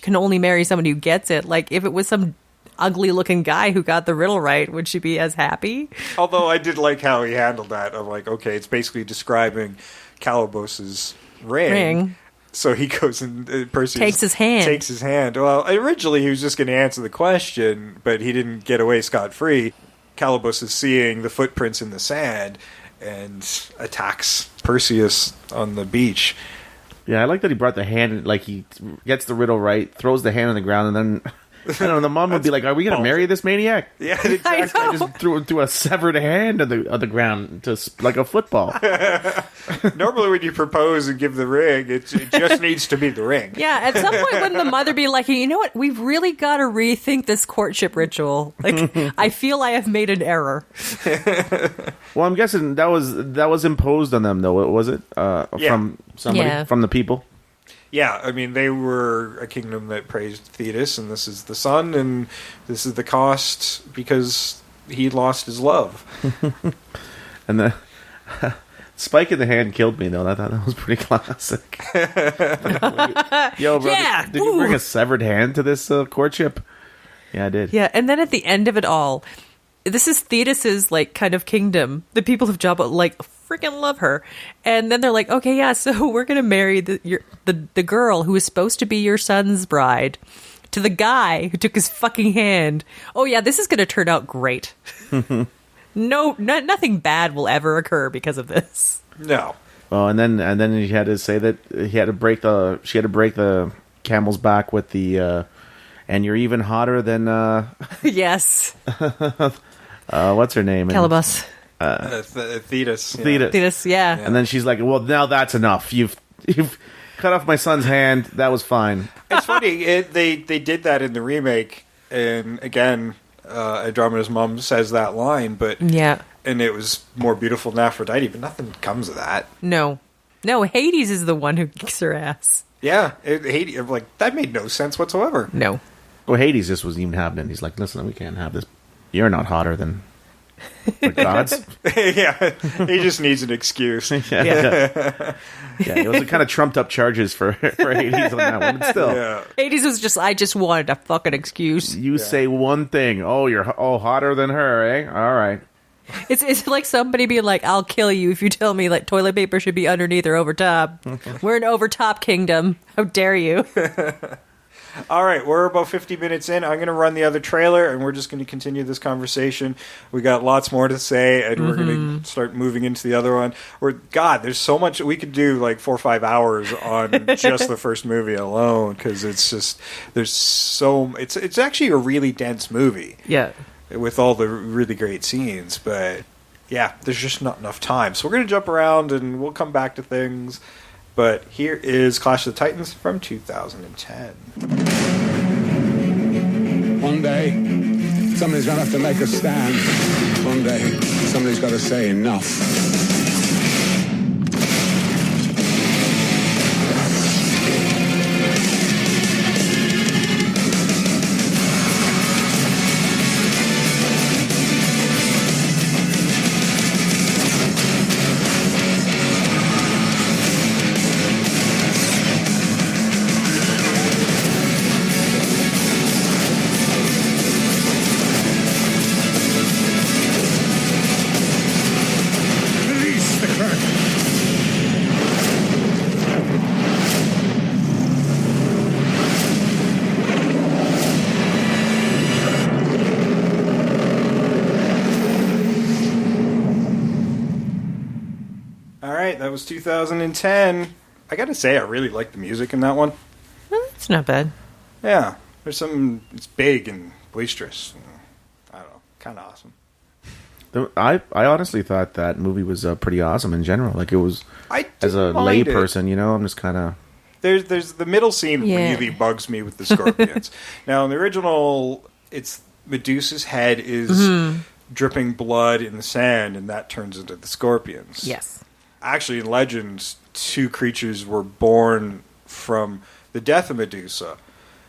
can only marry somebody who gets it. Like, if it was some ugly looking guy who got the riddle right, would she be as happy? Although I did like how he handled that. I'm like, okay, it's basically describing Calabas's ring. So he goes and Perseus takes his hand. Well, originally he was just going to answer the question, but he didn't get away scot-free. Calabas is seeing the footprints in the sand and attacks Perseus on the beach. Yeah, I like that he brought the hand, like he gets the riddle right, throws the hand on the ground, and then the mom would be like, are we going to marry this maniac? Yeah, exactly. I just threw a severed hand on the ground, like a football. Normally when you propose and give the ring, it just needs to be the ring. Yeah, at some point wouldn't the mother be like, you know what, we've really got to rethink this courtship ritual. Like, I feel I have made an error. Well, I'm guessing that was imposed on them, though, was it? From somebody, from the people? Yeah, I mean, they were a kingdom that praised Thetis, and this is the son, and this is the cost because he lost his love. And the spike in the hand killed me, though. I thought that was pretty classic. Yo, bro, did you bring a severed hand to this courtship? Yeah, I did. Yeah, and then at the end of it all, this is Thetis's like kind of kingdom. The people of Jabba like freaking love her, and then they're like, okay, yeah, so we're gonna marry the girl who is supposed to be your son's bride to the guy who took his fucking hand. Oh yeah, this is gonna turn out great. Nothing bad will ever occur because of this. No. Well, and then he had to say that she had to break the camel's back with the. And you're even hotter than Yes, what's her name? Calabas. Thetis. Yeah. Thetis, yeah. And then she's like, "Well, now that's enough. You've cut off my son's hand. That was fine." It's funny. They did that in the remake, and again, Andromeda's mom says that line, but Yeah. and it was more beautiful than Aphrodite, but nothing comes of that. No, Hades is the one who kicks her ass. Yeah, Hades, like that made no sense whatsoever. No. Well, Hades just wasn't even happening. He's like, "Listen, we can't have this. You're not hotter than the gods." Yeah, he just needs an excuse. Yeah, it was kind of trumped up charges for Hades on that one, but still. Yeah. Hades was just, I just wanted a fucking excuse. You say one thing. Oh, you're hotter than her, eh? All right. It's like somebody being like, I'll kill you if you tell me like toilet paper should be underneath or over top. We're an over top kingdom. How dare you? All right, we're about 50 minutes in. I'm going to run the other trailer, and we're just going to continue this conversation. We got lots more to say, and we're going to start moving into the other one. There's so much we could do, like 4 or 5 hours on just the first movie alone, because it's just it's actually a really dense movie. Yeah. With all the really great scenes, but yeah, there's just not enough time. So we're going to jump around, and we'll come back to things. But here is Clash of the Titans from 2010. One day, somebody's going to have to make a stand. One day, somebody's got to say enough. That was 2010. I gotta say, I really like the music in that one. It's not bad. Yeah, there's some. It's big and boisterous. I don't know, kind of awesome. I honestly thought that movie was pretty awesome in general. Like it was, as a lay person, I'm just kind of. There's the middle scene really bugs me with the scorpions. Now in the original, it's Medusa's head is dripping blood in the sand, and that turns into the scorpions. Yes. Actually, in Legends, 2 creatures were born from the death of Medusa.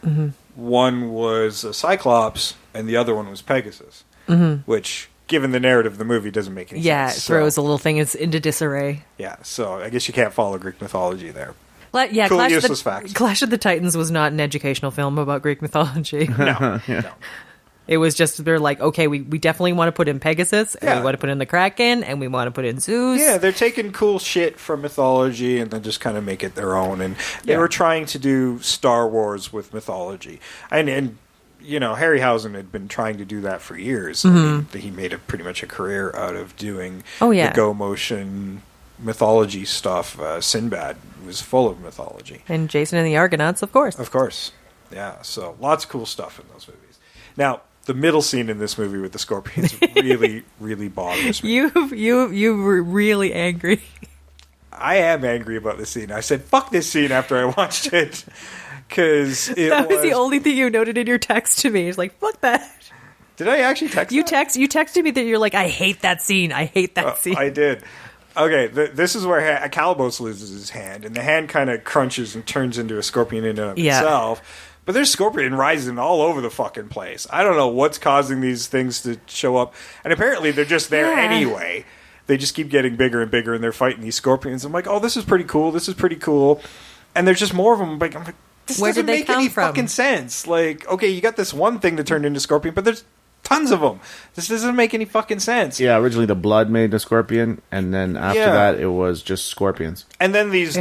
Mm-hmm. One was a Cyclops, and the other one was Pegasus. Mm-hmm. Which, given the narrative of the movie, doesn't make any sense. Yeah, it throws a little thing into disarray. Yeah, so I guess you can't follow Greek mythology there. Yeah, cool, useless facts. Clash of the Titans was not an educational film about Greek mythology. No. It was just, they're like, okay, we definitely want to put in Pegasus, and we want to put in the Kraken, and we want to put in Zeus. Yeah, they're taking cool shit from mythology and then just kind of make it their own. And they were trying to do Star Wars with mythology. And Harryhausen had been trying to do that for years. Mm-hmm. He made pretty much a career out of doing the Go Motion mythology stuff. Sinbad was full of mythology. And Jason and the Argonauts, of course. Of course. Yeah, so lots of cool stuff in those movies. Now, the middle scene in this movie with the scorpions really, really bothers me. You were really angry. I am angry about this scene. I said, fuck this scene after I watched it. Because that was the only thing you noted in your text to me. It's like, fuck that. Did I actually text you? You texted me that you're like, I hate that scene. I hate that scene. I did. Okay, this is where Calabos loses his hand, and the hand kind of crunches and turns into a scorpion in and of itself. But there's scorpion rising all over the fucking place. I don't know what's causing these things to show up. And apparently they're just there anyway. They just keep getting bigger and bigger, and they're fighting these scorpions. I'm like, oh, this is pretty cool. This is pretty cool. And there's just more of them. I'm like, this Where doesn't did they make come any from? fucking sense. Like, okay, you got this one thing that turned into Scorpion, but there's tons of them. This doesn't make any fucking sense. Yeah, originally the blood made the scorpion, and then after that, it was just scorpions. And then these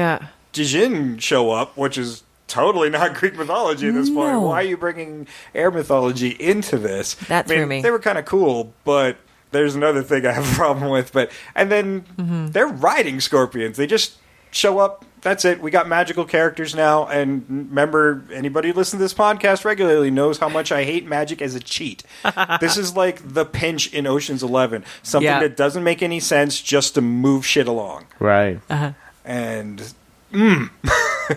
Djinn show up, which is totally not Greek mythology at this point. Why are you bringing air mythology into this? That threw me. They were kind of cool, but there's another thing I have a problem with. And then they're riding scorpions. They just show up. That's it. We got magical characters now. And remember, anybody who listens to this podcast regularly knows how much I hate magic as a cheat. This is like the pinch in Ocean's 11. Something that doesn't make any sense just to move shit along. Right. And...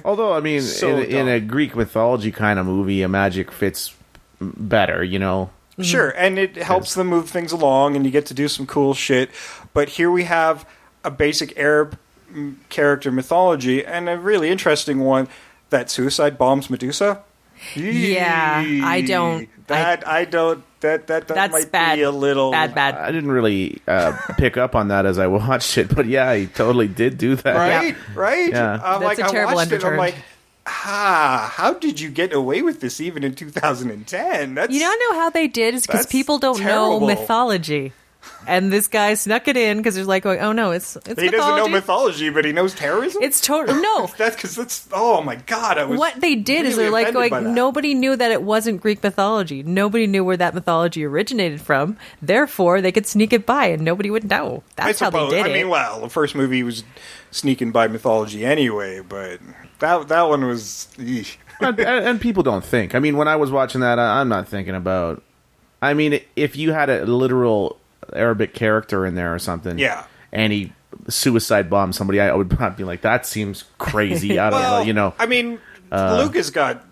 Although, I mean, So in a Greek mythology kind of movie, a magic fits better, you know? Sure, and it helps them move things along, and you get to do some cool shit. But here we have a basic Arab character mythology, and a really interesting one that suicide bombs Medusa. Yeah, I don't. That might bad. be a little bad. I didn't really pick up on that as I watched it, but yeah, he totally did do that. Right? Yeah. That's a terrible I watched it, underturn. I'm like, how did you get away with this even in 2010? You don't know how they did is because That's people don't terrible. know mythology. And this guy snuck it in because there's like going, oh no, it's He mythology. doesn't know mythology, but he knows terrorism? It's total no. That's because that's... Oh, my God. I was What they did is really they're like offended by going, that. nobody knew that it wasn't Greek mythology. Nobody knew where that mythology originated from. Therefore, they could sneak it by and nobody would know. That's how they did it. I mean, well, the first movie was sneaking by mythology anyway, but that one was... eesh. And people don't think. I mean, when I was watching that, I'm not thinking about... I mean, if you had a literal Arabic character in there or something, and he suicide bombed somebody, I would probably be like, that seems crazy. I don't know, you know. I mean, Lucas got...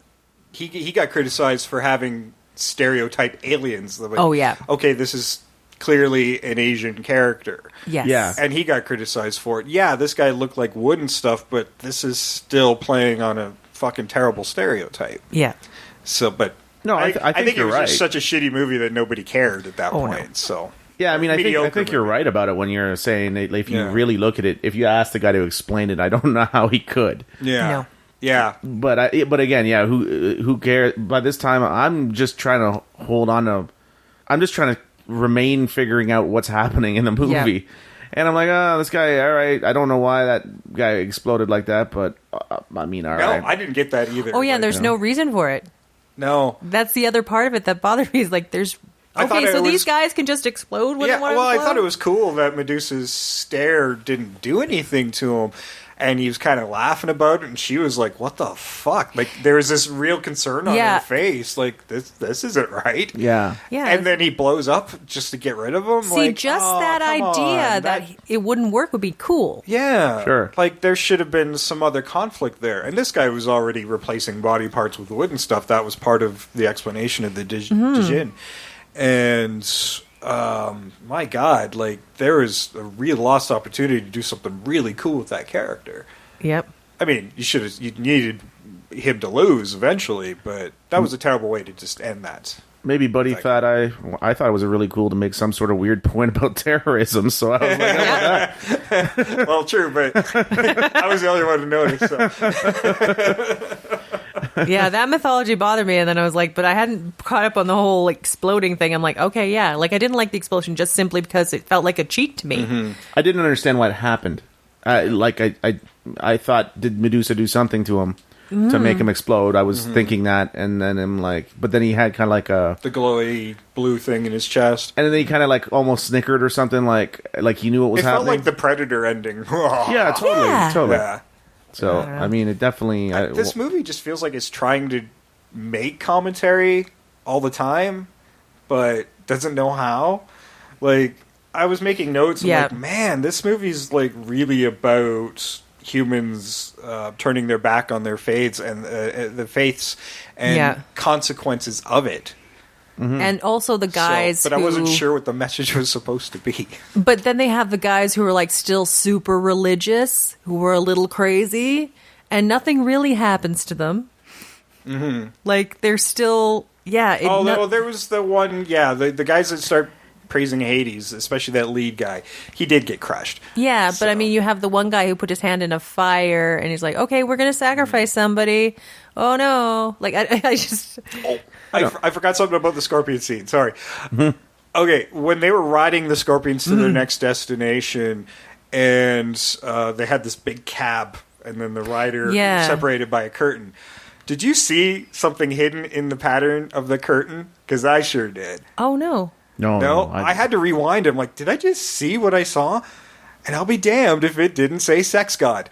He got criticized for having stereotype aliens. Like, okay, this is clearly an Asian character. Yes. Yeah. And he got criticized for it. Yeah, this guy looked like wood and stuff, but this is still playing on a fucking terrible stereotype. Yeah. So, but... No, I think it you're was right. just such a shitty movie that nobody cared at that point. No. So yeah, I mean, I think you're movie. right about it when you're saying that if you really look at it. If you ask the guy to explain it, I don't know how he could. Yeah, No. yeah. But again, yeah, who cares? By this time, I'm just trying to hold on to. I'm just trying to remain figuring out what's happening in the movie. Yeah. And I'm like, oh, this guy, all right. I don't know why that guy exploded like that, but I mean, all right. No, I didn't get that either. Oh yeah, Like, there's no reason for it. no. That's the other part of it that bothered me. Is like there's I thought okay, so it these was- guys can just explode when Yeah, they want well, to I explode. thought it was cool that Medusa's stare didn't do anything to him, and he was kind of laughing about it, and she was like, "What the fuck?" Like there was this real concern on Yeah. her face, like this isn't right. Yeah. Yeah. And then he blows up just to get rid of him. See, like, just oh, that come idea on, that it wouldn't work would be cool. Yeah. Sure. Like, there should have been some other conflict there. And this guy was already replacing body parts with wood and stuff. That was part of the explanation of the Djinn. And, my God, like, there was a real lost opportunity to do something really cool with that character. Yep. I mean, you needed him to lose eventually, but that was a terrible way to just end that. Maybe Buddy thought I thought it was really cool to make some sort of weird point about terrorism, so I was like, how about that? Well, true, but I was the only one to notice. So. Yeah, that mythology bothered me, and then I was like, but I hadn't caught up on the whole exploding thing. I'm like, okay, yeah, like I didn't like the explosion just simply because it felt like a cheat to me. I didn't understand what happened. I thought, did Medusa do something to him to make him explode? I was thinking that, and then I'm like, but then he had kind of like The glowy blue thing in his chest. and then he kind of like almost snickered or something, like he knew what was It felt happening. like the Predator ending. Yeah, totally, Yeah. totally. Yeah. So I mean, it definitely. This movie just feels like it's trying to make commentary all the time, but doesn't know how. Like, I was making notes, and like, man, this movie's like really about humans turning their back on their faiths and the faiths and consequences of it. And also the guys but I wasn't sure what the message was supposed to be. But then they have the guys who are like still super religious, who are a little crazy, and nothing really happens to them. Like they're still, Although there was the one, the guys that start praising Hades, especially that lead guy. He did get crushed. Yeah, but I mean, you have the one guy who put his hand in a fire, and he's like, "Okay, we're gonna sacrifice somebody." Oh no! Like I just. I forgot something about the scorpion scene. Sorry. Okay, when they were riding the scorpions to their next destination, and they had this big cab, and then the rider separated by a curtain. Did you see something hidden in the pattern of the curtain? Because I sure did. Oh no! No, I had to rewind. I'm like, did I just see what I saw? And I'll be damned if it didn't say sex god.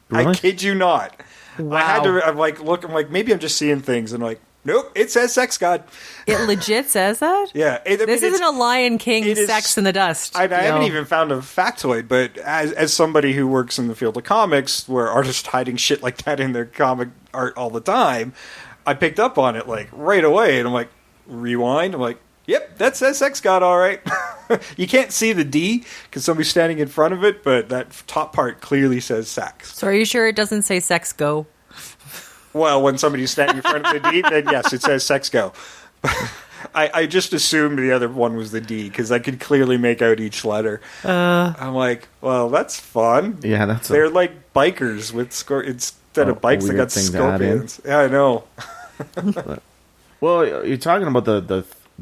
Really? I kid you not. Wow. I had to. I'm like, maybe I'm just seeing things, and like, nope, it says sex god. It legit says that? Yeah. This isn't a Lion King Sex in the Dust. I haven't even found a factoid, but as somebody who works in the field of comics, where artists hiding shit like that in their comic art all the time, I picked up on it like right away, and I'm like, rewind. I'm like, yep, that says sex god, all right. You can't see the D because somebody's standing in front of it, but that top part clearly says sex. So are you sure it doesn't say sex go? Well, when somebody's standing in front of the D, then yes, it says sex go. I just assumed the other one was the D because I could clearly make out each letter. I'm like, well, that's fun. Yeah, they're like bikers with instead of bikes, they got scorpions. Yeah, I know. Well, you're talking about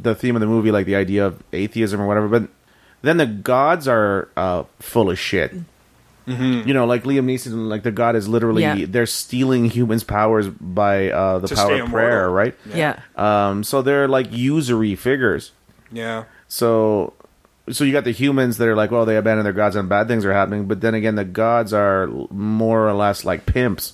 the theme of the movie, like the idea of atheism or whatever, but then the gods are full of shit. Mm-hmm. You know, like Liam Neeson, like the god is literally they're stealing humans' powers by the power of prayer, right? Yeah. So they're like usury figures. Yeah. So you got the humans that are like, well, they abandon their gods and bad things are happening, but then again, the gods are more or less like pimps.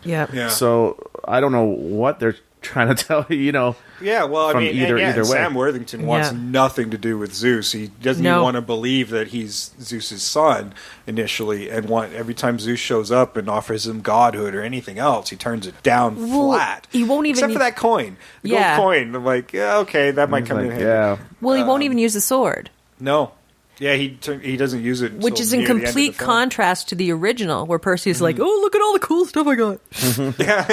Yeah. So I don't know what they're trying to tell you, you know. Yeah, well, I mean, either way. Sam Worthington wants nothing to do with Zeus. He doesn't even want to believe that he's Zeus's son initially, and every time Zeus shows up and offers him godhood or anything else, he turns it down flat. He won't even except for that coin, the gold coin. I'm like, yeah, okay, that might come in handy. Yeah. Well, he won't even use the sword. No. Yeah, he doesn't use it. Which is in complete contrast to the original, where Percy's like, oh, look at all the cool stuff I got.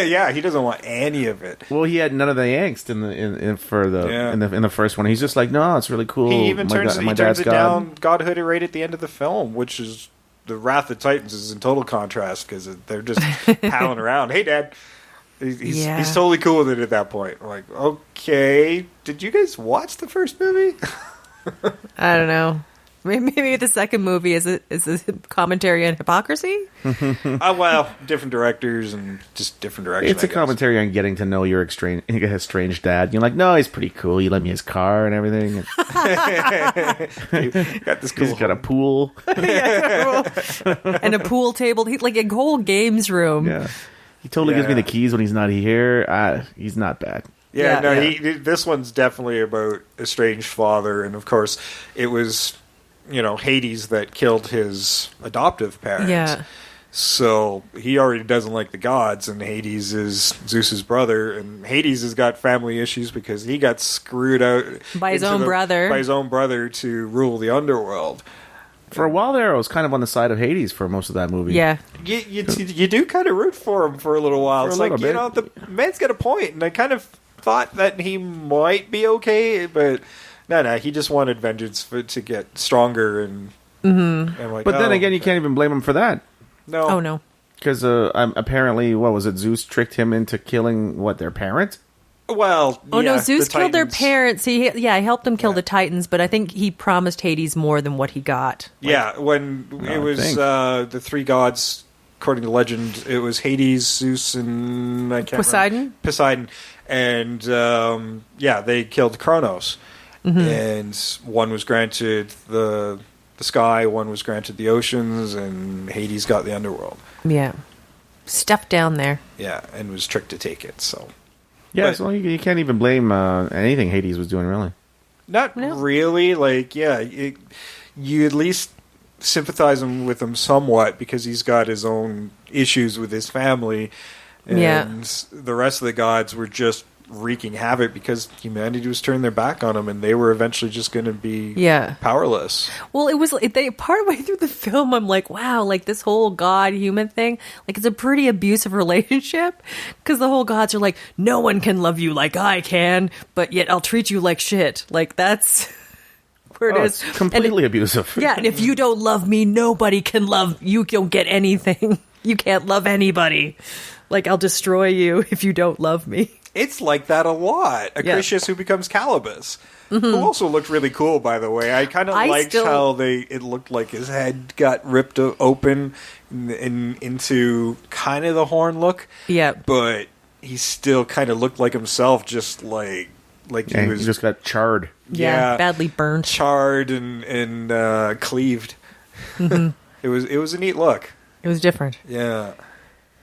yeah, he doesn't want any of it. Well, he had none of the angst in the first one. He's just like, no, it's really cool. He even turns it down godhood right at the end of the film, which is the Wrath of Titans is in total contrast because they're just palling around. Hey, Dad. He's totally cool with it at that point. I'm like, okay, did you guys watch the first movie? I don't know. Maybe the second movie is a commentary on hypocrisy? Well, different directors and just different directions. It's a commentary on getting to know your estranged dad. You're like, no, he's pretty cool. You let me his car and everything. Got this cool. He's got a pool. And a pool table. He's like a whole games room. Yeah. He totally gives me the keys when he's not here. He's not bad. This one's definitely about estranged father. And, of course, it was... Hades that killed his adoptive parents. Yeah. So he already doesn't like the gods, and Hades is Zeus's brother, and Hades has got family issues because he got screwed out by his own brother to rule the underworld. For a while there, I was kind of on the side of Hades for most of that movie. Yeah. You do kind of root for him for a little while. It's like, the man's got a point, and I kind of thought that he might be okay, but... No, he just wanted vengeance to get stronger, and like, but then again, you can't even blame him for that. No, oh no, because apparently, what was it? Zeus tricked him into killing their parent. Well, no, Zeus killed their parents. He helped them kill the Titans, but I think he promised Hades more than what he got. When it was the three gods, according to legend, it was Hades, Zeus, and I can't remember. Poseidon, and they killed Kronos. Mm-hmm. And one was granted the sky, one was granted the oceans, and Hades got the underworld. Yeah. Stuff down there. Yeah, and was tricked to take it, so... Yeah, so you can't even blame anything Hades was doing, really. Not really. Like, you at least sympathize with him somewhat because he's got his own issues with his family. And the rest of the gods were just wreaking havoc because humanity was turning their back on them, and they were eventually just going to be powerless. Well, it was partway through the film, I'm like, wow, like this whole god human thing, like it's a pretty abusive relationship because the whole gods are like, no one can love you like I can, but yet I'll treat you like shit. Like that's awkwardness. It's completely abusive. Yeah, and if you don't love me, nobody can love you. Don't get anything. You can't love anybody. Like, I'll destroy you if you don't love me. It's like that a lot. Acrisius, who becomes Calibus, who also looked really cool, by the way. I kind of liked how it looked like his head got ripped open into kind of the horn look. Yeah. But he still kind of looked like himself, just like he was... He just got charred. Yeah, badly burnt. Charred and cleaved. It was a neat look. It was different. Yeah.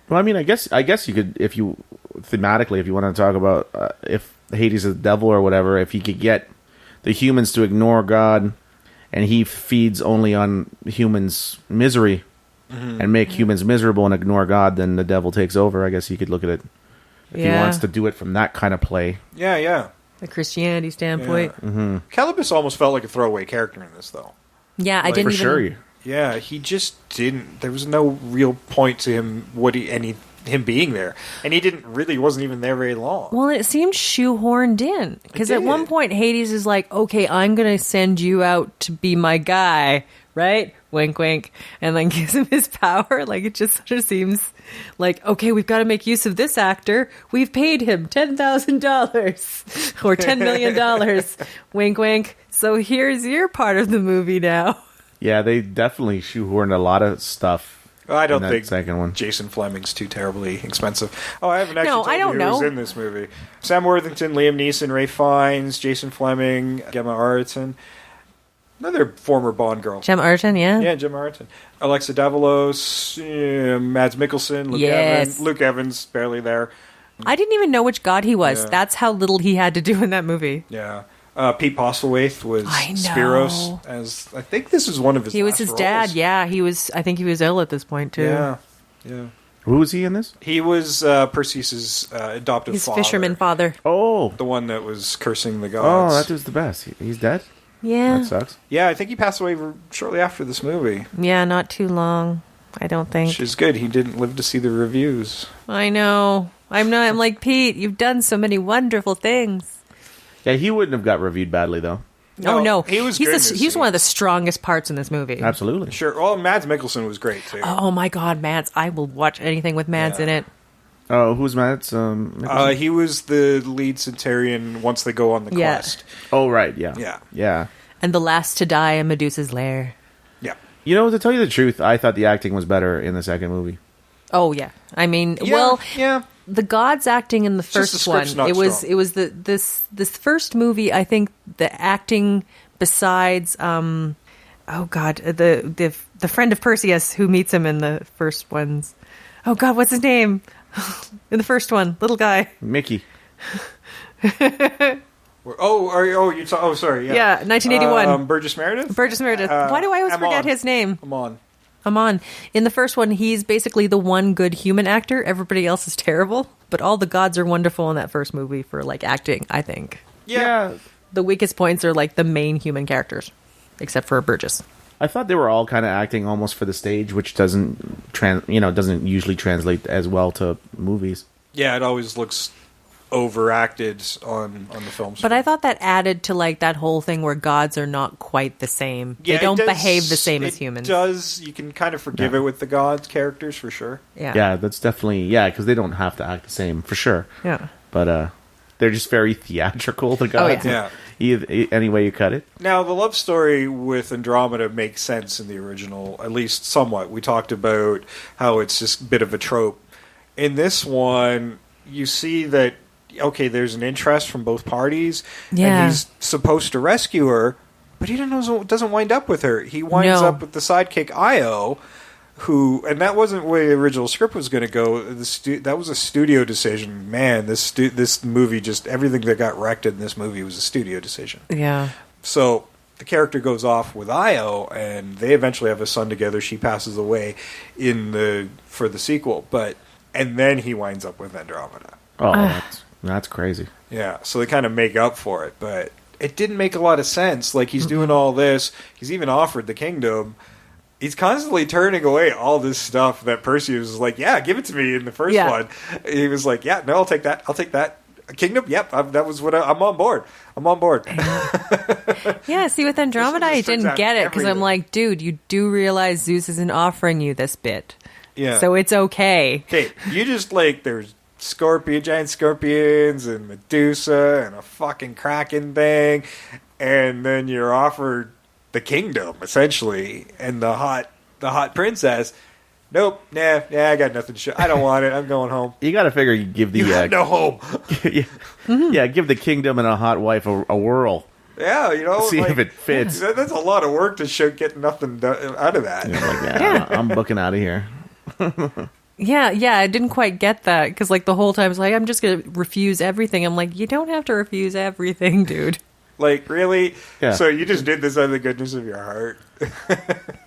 Well, I mean, I guess you could, if you thematically, if you want to talk about if Hades is the devil or whatever, if he could get the humans to ignore God, and he feeds only on humans' misery and make humans miserable and ignore God, then the devil takes over. I guess you could look at it if he wants to do it from that kind of play. Yeah. The Christianity standpoint. Mm-hmm. Calibus almost felt like a throwaway character in this, though. Yeah, I didn't for sure. Yeah, he just didn't. There was no real point to him him being there, and he wasn't even there very long. Well, it seemed shoehorned in because at one point Hades is like, "Okay, I'm going to send you out to be my guy," right? Wink, wink, and then gives him his power. Like, it just sort of seems like, okay, we've got to make use of this actor. We've paid him $10,000 or $10 million. Wink, wink. So here's your part of the movie now. Yeah, they definitely shoehorned a lot of stuff. I don't think second one. Jason Fleming's too terribly expensive. Oh, I haven't actually No, told I you don't who know. was in this movie. Sam Worthington, Liam Neeson, Ray Fiennes, Jason Fleming, Gemma Arterton. Another former Bond girl. Gemma Arterton, yeah. Yeah, Gemma Arterton. Alexa Davalos, Mads Mikkelsen, Luke Evans, barely there. I didn't even know which god he was. Yeah. That's how little he had to do in that movie. Yeah. Pete Postlethwaite was I know. Spiros. I think this was one of his He was last his roles. dad, yeah. I think he was ill at this point, too. Yeah. Who was he in this? He was Perseus's adoptive His father. fisherman father. Oh, The one that was cursing the gods. that was the best. He's dead. Yeah. That sucks. Yeah, I think he passed away shortly after this movie. Yeah, not too long, I don't think. Which is good. He didn't live to see the reviews. I know. I'm like, Pete, you've done so many wonderful things. Yeah, he wouldn't have got reviewed badly, though. No, he was good in this He's scene. one of the strongest parts in this movie. Absolutely. Sure. Well, Mads Mikkelsen was great, too. Oh my God, Mads. I will watch anything with Mads in it. Oh, who's Matt? He was the lead Centaurian once they go on the quest. Oh, right, yeah. Yeah. And the last to die in Medusa's lair. Yeah. You know, to tell you the truth, I thought the acting was better in the second movie. Oh yeah. I mean, Yeah. the gods acting in the just the first one. script's not It was this first movie. I think the acting besides the friend of Perseus who meets him in the first ones. Oh God, what's his name? In the first one, little guy. Mickey. Sorry. Yeah, 1981. Burgess Meredith? Burgess Meredith. Why do I always forget his name? Amon. In the first one, he's basically the one good human actor. Everybody else is terrible. But all the gods are wonderful in that first movie for, like, acting, I think. Yeah. The weakest points are, like, the main human characters. Except for Burgess. I thought they were all kind of acting almost for the stage, which doesn't usually translate as well to movies. Yeah, it always looks overacted on the film. But I thought that added to, like, that whole thing where gods are not quite the same. Yeah, they don't behave the same as humans. It does. You can kind of forgive it with the gods characters, for sure. Yeah, that's definitely... Yeah, because they don't have to act the same, for sure. Yeah. But they're just very theatrical, the gods. Yeah. Any way you cut it. Now, the love story with Andromeda makes sense in the original, at least somewhat. We talked about how it's just a bit of a trope. In this one, you see that, okay, there's an interest from both parties, and he's supposed to rescue her, but he doesn't wind up with her. He winds up with the sidekick Io, who, and that wasn't where the original script was going to go. That was a studio decision. Man, this movie, just everything that got wrecked in this movie was a studio decision. Yeah. So the character goes off with Io, and they eventually have a son together. She passes away for the sequel, and then he winds up with Andromeda. Oh, that's crazy. Yeah, so they kind of make up for it, but it didn't make a lot of sense. Like, he's doing all this. He's even offered the kingdom. He's constantly turning away all this stuff that Perseus was like, yeah, give it to me in the first one. He was like, yeah, no, I'll take that. Kingdom? Yep, that was what I'm on board. I'm on board. Yeah, see, with Andromeda, I didn't get it because I'm like, dude, you do realize Zeus isn't offering you this bit. Yeah. So it's okay. Okay, you just there's giant scorpions and Medusa and a fucking kraken thing, and then you're offered the kingdom essentially, and the hot princess. Nope, nah, I got nothing to show. I don't want it. I'm going home. You got to figure you give the you have no home. yeah, give the kingdom and a hot wife a whirl. Yeah, see if it fits. That's a lot of work to get nothing out of that. I'm booking out of here. Yeah, I didn't quite get that because the whole time I was like, I'm just gonna refuse everything. I'm like, you don't have to refuse everything, dude. Really? Yeah. So you just did this out of the goodness of your heart?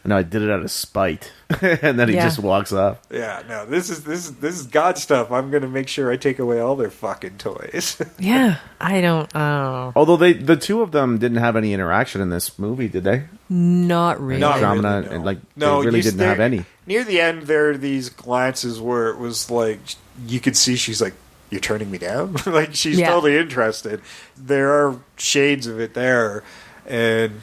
No, I did it out of spite, and then he just walks off. Yeah, no, this is God stuff. I'm gonna make sure I take away all their fucking toys. Yeah, I don't. Although the two of them didn't have any interaction in this movie, did they? Not really. Andromeda, really, no. and No, they really didn't have any. Near the end, there are these glances where it was you could see she's like, "You're turning me down." She's totally interested. There are shades of it there. And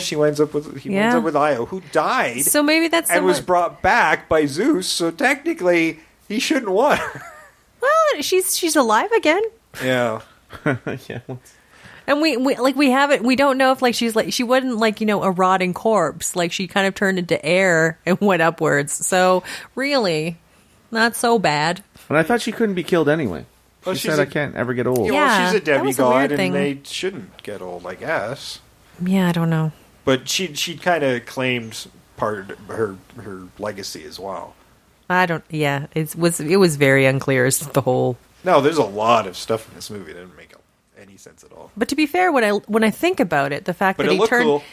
she winds up with Io, who died. So maybe that's and was brought back by Zeus. So technically, he shouldn't want her. Well, she's alive again. Yeah, yeah. And we haven't. We don't know if she wasn't a rotting corpse. She kind of turned into air and went upwards. So really, not so bad. And I thought she couldn't be killed anyway. She said I can't ever get old. Yeah, she's a demigod, and they shouldn't get old, I guess. Yeah, I don't know. But she kind of claimed part of her legacy as well. I don't. Yeah, it was very unclear as to the whole. No, there's a lot of stuff in this movie that didn't make any sense at all. But to be fair, when I think about it, the fact that he turned. Cool.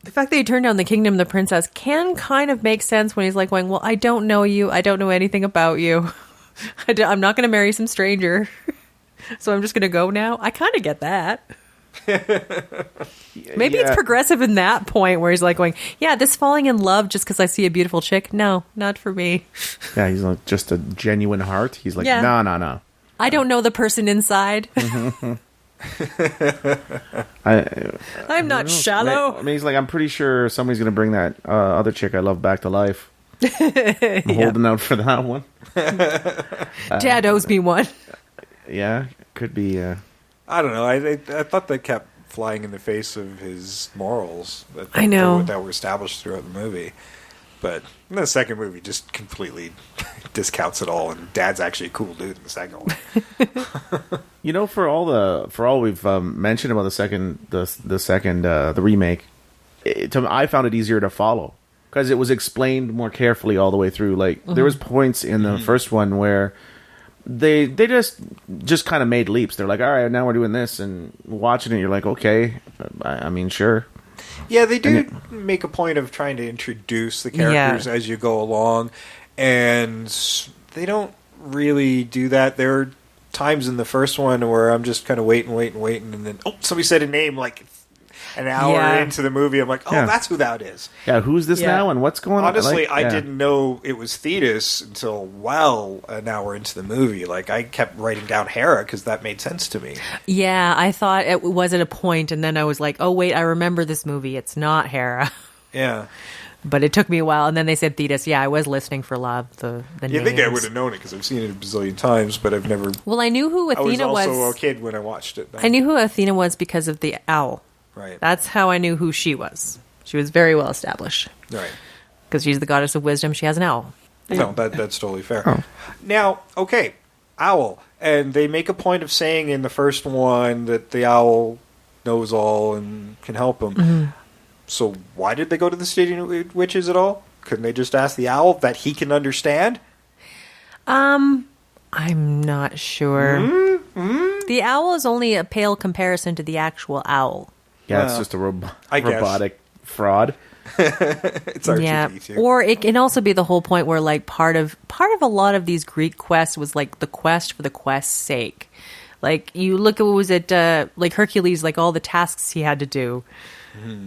The fact that he turned down the kingdom of the princess can kind of make sense when he's going, well, I don't know you. I don't know anything about you. I'm not going to marry some stranger. So I'm just going to go now. I kind of get that. Maybe it's progressive in that point where he's going, yeah, this falling in love just because I see a beautiful chick. No, not for me. Yeah, he's just a genuine heart. He's no. I don't know the person inside. I'm not shallow. I mean, he's I'm pretty sure somebody's going to bring that other chick I love back to life. I'm holding out for that one. Dad owes me one. Yeah, could be. I don't know. I thought they kept flying in the face of his morals. I know. That were established throughout the movie. But the second movie just completely discounts it all, and Dad's actually a cool dude in the second one. For all we've mentioned about the remake, I found it easier to follow because it was explained more carefully all the way through. There was points in the first one where they just kind of made leaps. They're all right, now we're doing this, and watching it, you're okay. I mean, sure. Yeah, they do make a point of trying to introduce the characters as you go along, and they don't really do that. There are times in the first one where I'm just kind of waiting, and then somebody said a name an hour into the movie. I'm that's who that is. Yeah, who's this now, and what's going on? Honestly, I didn't know it was Thetis until an hour into the movie. I kept writing down Hera because that made sense to me. Yeah, I thought it was at a point, and then I was oh wait, I remember this movie. It's not Hera. Yeah. But it took me a while, and then they said Thetis. Yeah, I was listening for the names. You think I would have known it because I've seen it a bazillion times, but I've never. Well, I knew who Athena was. I was also a kid when I watched it. I knew who Athena was because of the owl. Right. That's how I knew who she was. She was very well established. Right. Because she's the goddess of wisdom. She has an owl. No, that's totally fair. Now, okay, owl. And they make a point of saying in the first one that the owl knows all and can help them. Mm-hmm. So why did they go to the Stygian Witches at all? Couldn't they just ask the owl that he can understand? I'm not sure. Mm-hmm. The owl is only a pale comparison to the actual owl. Yeah, it's just a robotic fraud. It's RGB too. Or it can also be the whole point where part of a lot of these Greek quests was the quest for the quest's sake. Like, you look at, what was it, like Hercules, like all the tasks he had to do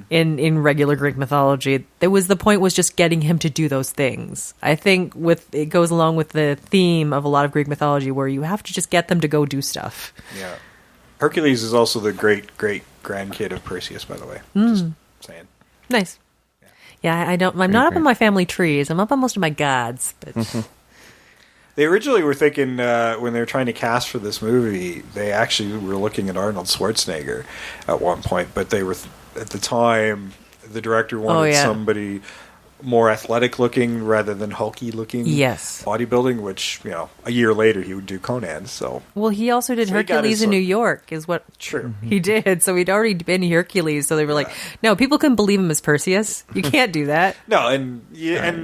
in regular Greek mythology. The point was just getting him to do those things. I think it goes along with the theme of a lot of Greek mythology where you have to just get them to go do stuff. Yeah. Hercules is also the great-great-grandkid of Perseus, by the way. Just saying. Nice. Yeah, I'm not up on my family trees. I'm up on most of my gods, but... They originally were thinking, when they were trying to cast for this movie, they actually were looking at Arnold Schwarzenegger at one point, but they were, at the time, the director wanted somebody more athletic looking rather than hulky looking bodybuilding, which, a year later he would do Conan, so... Well, he also did Hercules in New York, is what he did, so he'd already been Hercules, so they were like, no, people couldn't believe him as Perseus. You can't do that. No, and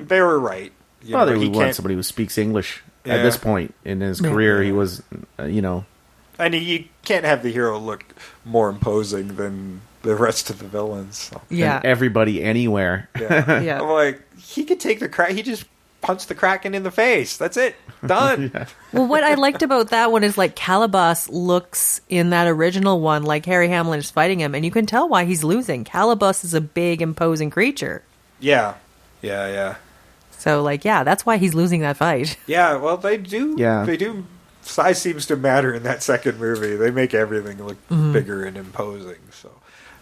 they were right. They would want somebody who speaks English. At this point in his career, he was, And you can't have the hero look more imposing than the rest of the villains. So. Yeah. And everybody anywhere. Yeah. I'm like, he could take the crack. He just punched the Kraken in the face. That's it. Done. Well, what I liked about that one is, like, Calibos looks in that original one like Harry Hamlin is fighting him, and you can tell why he's losing. Calibos is a big, imposing creature. Yeah. So, that's why he's losing that fight. Yeah, well, they do. Yeah. They do. Size seems to matter in that second movie. They make everything look bigger and imposing. So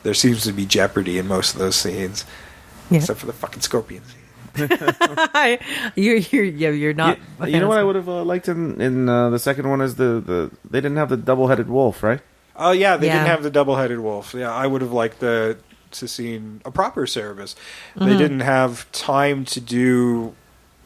there seems to be jeopardy in most of those scenes, except for the fucking scorpion scene. You're not. You know what I would have liked in the second one is they didn't have the double-headed wolf, right? Oh yeah, they didn't have the double-headed wolf. Yeah, I would have liked to seen a proper Cerberus. They didn't have time to do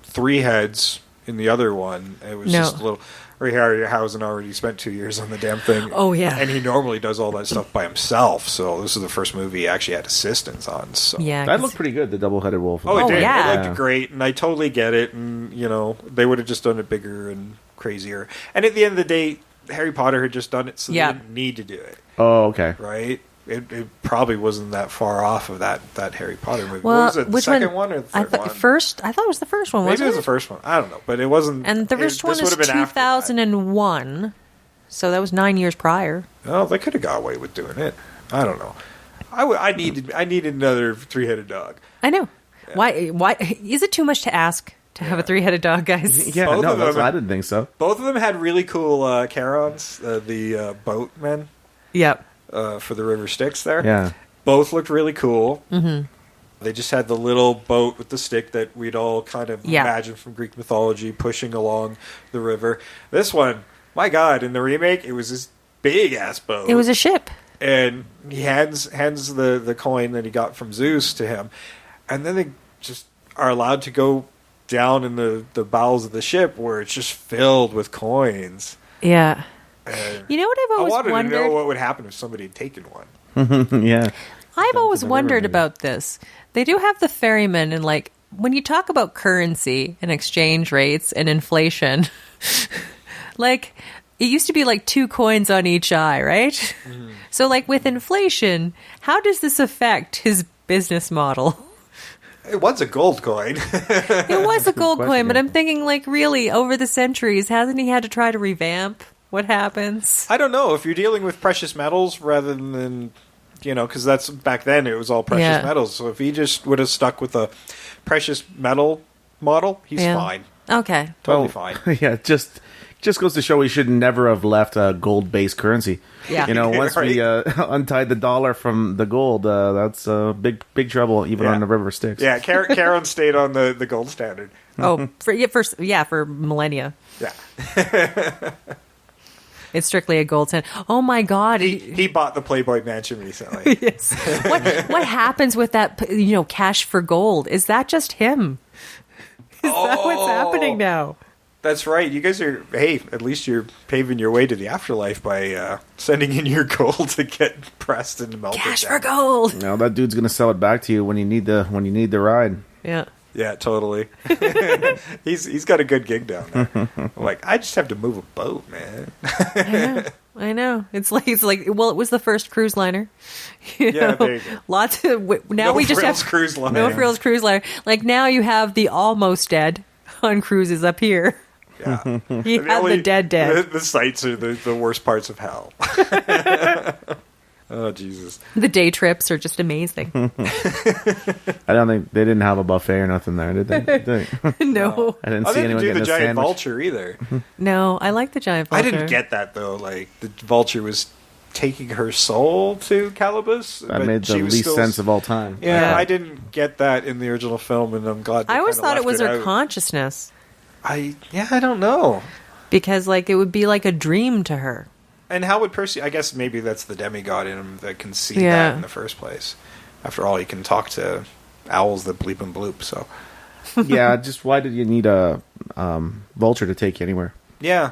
3 heads in the other one. It was just a little... Harryhausen already spent 2 years on the damn thing. Oh, yeah. And he normally does all that stuff by himself, so this is the first movie he actually had assistance on. So. Yeah, that looked pretty good, the double-headed wolf. Oh, it did. Yeah. It looked great, and I totally get it, and, they would have just done it bigger and crazier. And at the end of the day, Harry Potter had just done it, so they didn't need to do it. Oh, okay. Right? It probably wasn't that far off of that Harry Potter movie. Well, what was it, the second one or the third one? I thought it was the first one, wasn't it? Maybe it was the first one. I don't know, but it wasn't... And the first one is 2001, so that was 9 years prior. Oh, they could have got away with doing it. I don't know. I needed another 3-headed dog. I know. Yeah. Why is it too much to ask to have a 3-headed dog, guys? Yeah, I didn't think so. Both of them had really cool Charons, the boatmen. Yep. For the River Styx there. Yeah. Both looked really cool. Mm-hmm. They just had the little boat with the stick that we'd all kind of imagine from Greek mythology pushing along the river. This one, my God, in the remake, it was this big-ass boat. It was a ship. And he hands the coin that he got from Zeus to him. And then they just are allowed to go down in the bowels of the ship where it's just filled with coins. Yeah. You know what I've always wondered? I wanted to know what would happen if somebody had taken one. Yeah. I've always wondered about this. They do have the ferryman, and when you talk about currency and exchange rates and inflation, it used to be 2 coins on each eye, right? Mm. So with inflation, how does this affect his business model? It was a gold coin. It was a gold coin, but I'm thinking, really, over the centuries, hasn't he had to try to revamp what happens? I don't know. If you're dealing with precious metals rather than, because that's back then it was all precious metals. So if he just would have stuck with a precious metal model, he's fine. Okay. Totally fine. Yeah, just goes to show we should never have left a gold-based currency. Yeah. Once we untied the dollar from the gold, that's big trouble even on the River Styx. Yeah, Charon stayed on the gold standard. Oh, for millennia. Yeah. It's strictly a gold standard. Oh my God! He bought the Playboy Mansion recently. Yes. What happens with that? Cash for gold. Is that just him? Is that what's happening now? That's right. You guys are. Hey, at least you're paving your way to the afterlife by sending in your gold to get pressed and melted. Cash for gold. No, that dude's gonna sell it back to you when you need the ride. Yeah. Yeah, totally. He's got a good gig down there. I just have to move a boat, man. I know. It's like well, it was the first cruise liner. Yeah, there you go. Lots of now we just have cruise liner. No frills cruise liner. Now you have the almost dead on cruises up here. Yeah. He had the dead. The sights are the worst parts of hell. Oh, Jesus. The day trips are just amazing. I don't think they didn't have a buffet or nothing there, did they? No. I didn't see anyone do getting the a giant sandwich. vulture either. No, I like the giant vulture. I didn't get that, though. Like, the vulture was taking her soul to Calibus. That but made the she was least still... sense of all time. Yeah, I didn't get that in the original film, and I'm glad they I always kinda thought it left was her out. consciousness. I don't know. Because, like, it would be like a dream to her. And how would Percy... I guess maybe that's the demigod in him that can see Yeah. that in the first place. After all, he can talk to owls that bleep and bloop, so... Yeah, just why did you need a vulture to take you anywhere Yeah.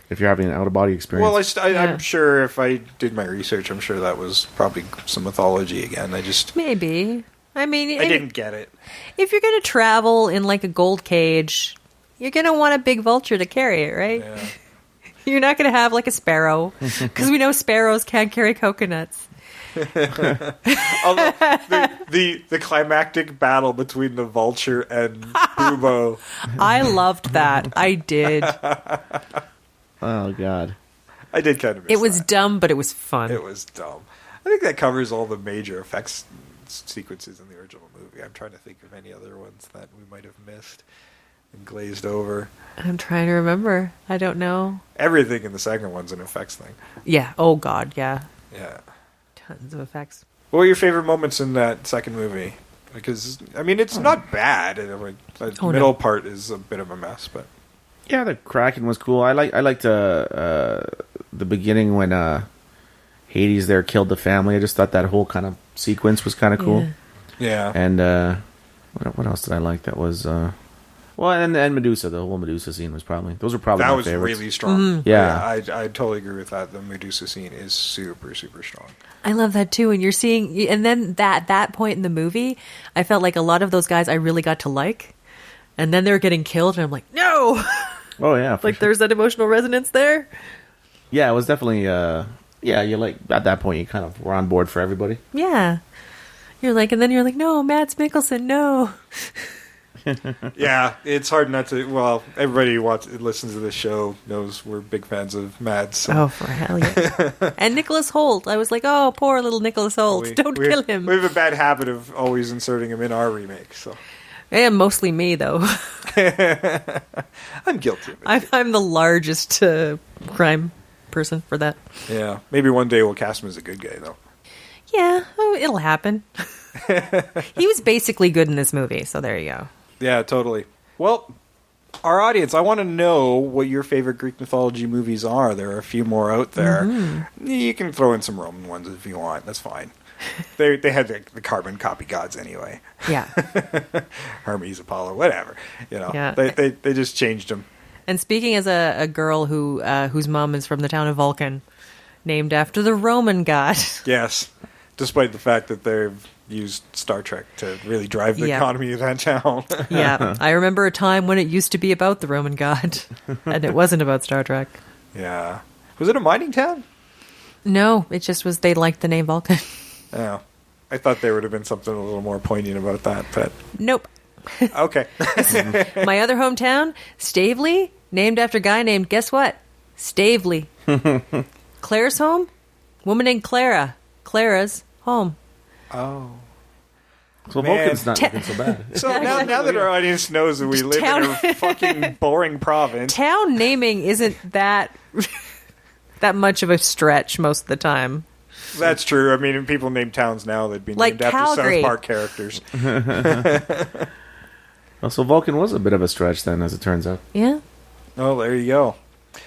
if you're having an out-of-body experience? Well, I'm sure if I did my research, I'm sure that was probably some mythology again. Maybe. I mean... I didn't get it. If you're going to travel in, like, a gold cage, you're going to want a big vulture to carry it, right? Yeah. You're not going to have, like, a sparrow. Because we know sparrows can't carry coconuts. Although the climactic battle between the vulture and Bubo. I loved that. I did. Oh, God. I did kind of miss It was that. dumb, but it was fun. It was dumb. I think that covers all the major effects sequences in the original movie. I'm trying to think of any other ones that we might have missed and glazed over. I'm trying to remember. I don't know. Everything in the second one's an effects thing. Yeah. Oh, God, yeah. Yeah. Tons of effects. What were your favorite moments in that second movie? Because, I mean, it's not bad. The middle part is a bit of a mess, but... Yeah, the Kraken was cool. I liked the beginning when Hades there killed the family. I just thought that whole kind of sequence was kind of cool. Yeah. And what else did I like? That was and Medusa. The whole Medusa scene was probably my That was favorites. really strong. Mm-hmm. Yeah. I totally agree with that. The Medusa scene is super, super strong. I love that too. And you're seeing, and then that point in the movie, I felt like a lot of those guys I really got to like, and then they were getting killed, and I'm like, no. Oh yeah, for Like sure. there's that emotional resonance there. Yeah, it was definitely. You like at that point you kind of were on board for everybody. Yeah. You're like, and then you're like, no, Mads Mikkelsen, no. Yeah, it's hard not to. Well, everybody who listens to this show knows we're big fans of Mads. So. Oh, for hell yeah. And Nicholas Hoult. I was like, oh, poor little Nicholas Hoult. Don't kill him. We have a bad habit of always inserting him in our remake. So Yeah, mostly me, though. I'm guilty of it. I'm the largest crime person for that. Yeah, maybe one day we'll cast him as a good guy, though. Yeah, it'll happen. He was basically good in this movie, so there you go. Yeah, totally. Well, our audience, I want to know what your favorite Greek mythology movies are. There are a few more out there. Mm-hmm. You can throw in some Roman ones if you want. That's fine. They had the carbon copy gods anyway. Yeah. Hermes, Apollo, whatever. You know, Yeah. they just changed them. And speaking as a girl whose mom is from the town of Vulcan, named after the Roman god. Yes, despite the fact that they've used Star Trek to really drive the economy of that town. Yeah, I remember a time when it used to be about the Roman god, and it wasn't about Star Trek. Yeah. Was it a mining town? No, it just was they liked the name Vulcan. Oh. I thought there would have been something a little more poignant about that, but... Nope. Okay. My other hometown, Stavely, named after a guy named, guess what? Stavely. Claire's home? Woman named Clara. Clara's home. Oh. So Man. Vulcan's not looking so bad. So now that our audience knows that we live in a fucking boring province... Town naming isn't that much of a stretch most of the time. That's true. I mean, people name towns now that'd be Like named after Calgary. South Park characters. Well, so Vulcan was a bit of a stretch then, as it turns out. Yeah. Oh, there you go.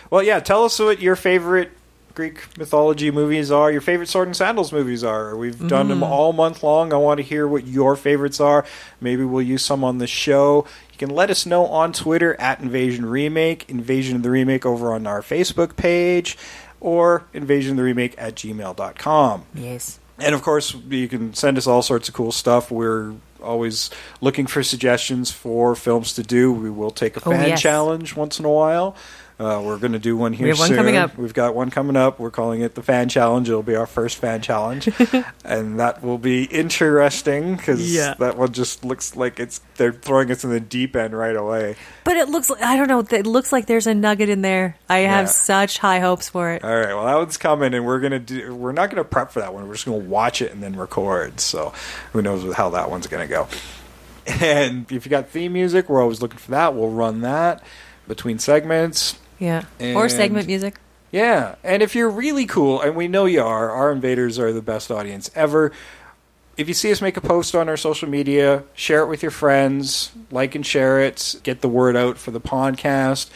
Well, yeah, tell us what your favorite Greek mythology movies are, your favorite Sword and Sandals movies are. We've done them all month long. I want to hear what your favorites are. Maybe we'll use some on the show. You can let us know on Twitter at Invasion Remake, Invasion of the Remake over on our Facebook page, or invasiontheremake@gmail.com. Yes. And, of course, you can send us all sorts of cool stuff. We're always looking for suggestions for films to do. We will take a fan challenge once in a while. We're going to do one here We have one soon. coming up. We've got one coming up. We're calling it the Fan Challenge. It'll be our first Fan Challenge. And that will be interesting because that one just looks like they're throwing us in the deep end right away. But it looks like, I don't know, it looks like there's a nugget in there. I have such high hopes for it. All right, well, that one's coming, and we're not going to prep for that one. We're just going to watch it and then record. So who knows how that one's going to go. And if you got theme music, we're always looking for that. We'll run that between segments. Yeah, or segment music. Yeah, and if you're really cool, and we know you are, our invaders are the best audience ever. If you see us make a post on our social media, share it with your friends, like and share it, get the word out for the podcast.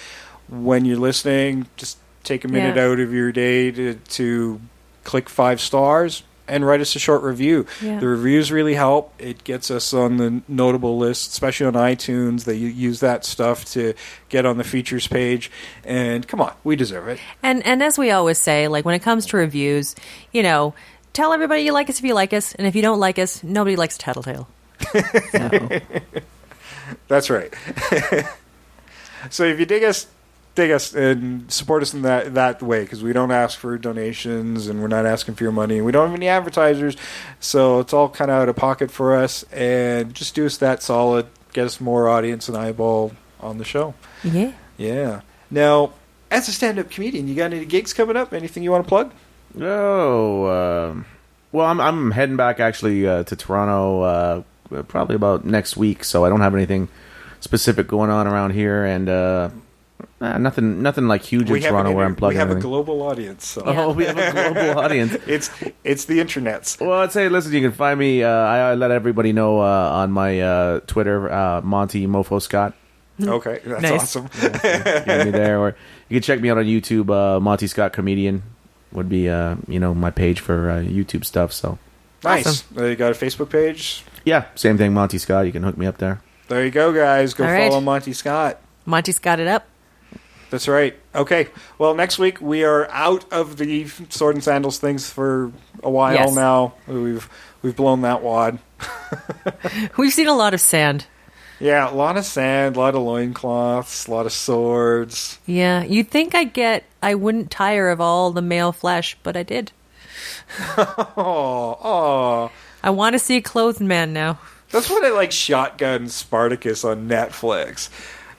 When you're listening, just take a minute out of your day to click 5 stars and write us a short review. Yeah. The reviews really help. It gets us on the notable list, especially on iTunes. They use that stuff to get on the features page. And come on, we deserve it. And as we always say, like when it comes to reviews, tell everybody you like us if you like us, and if you don't like us, nobody likes Tattletale. So. That's right. So if you dig us and support us in that way, because we don't ask for donations and we're not asking for your money and we don't have any advertisers, so it's all kind of out of pocket for us, and just do us that solid, get us more audience and eyeball on the show. Yeah. Now, as a stand-up comedian, you got any gigs coming up? Anything you want to plug? Well, I'm heading back actually to Toronto probably about next week, so I don't have anything specific going on around here, and nothing like huge in Toronto where I'm plugging. We have everything. a global audience. So. Oh, we have a global audience. It's the internets. Well, I'd say, listen, you can find me. I let everybody know on my Twitter, Monty Mofo Scott. Okay, that's Nice. awesome. Get me there, or you can check me out on YouTube. Monty Scott Comedian would be my page for YouTube stuff. So nice. Awesome. You got a Facebook page? yeah, same thing, Monty Scott. You can hook me up there. There you go, guys. Go All follow right. Monty Scott. Monty's got it up. That's right. Okay. Well, next week we are out of the sword and sandals things for a while Yes. now. We've blown that wad. We've seen a lot of sand. Yeah, a lot of sand, a lot of loincloths, a lot of swords. Yeah, you'd think I wouldn't tire of all the male flesh, but I did. Oh. I want to see a clothed man now. That's what I like Shotgun Spartacus on Netflix.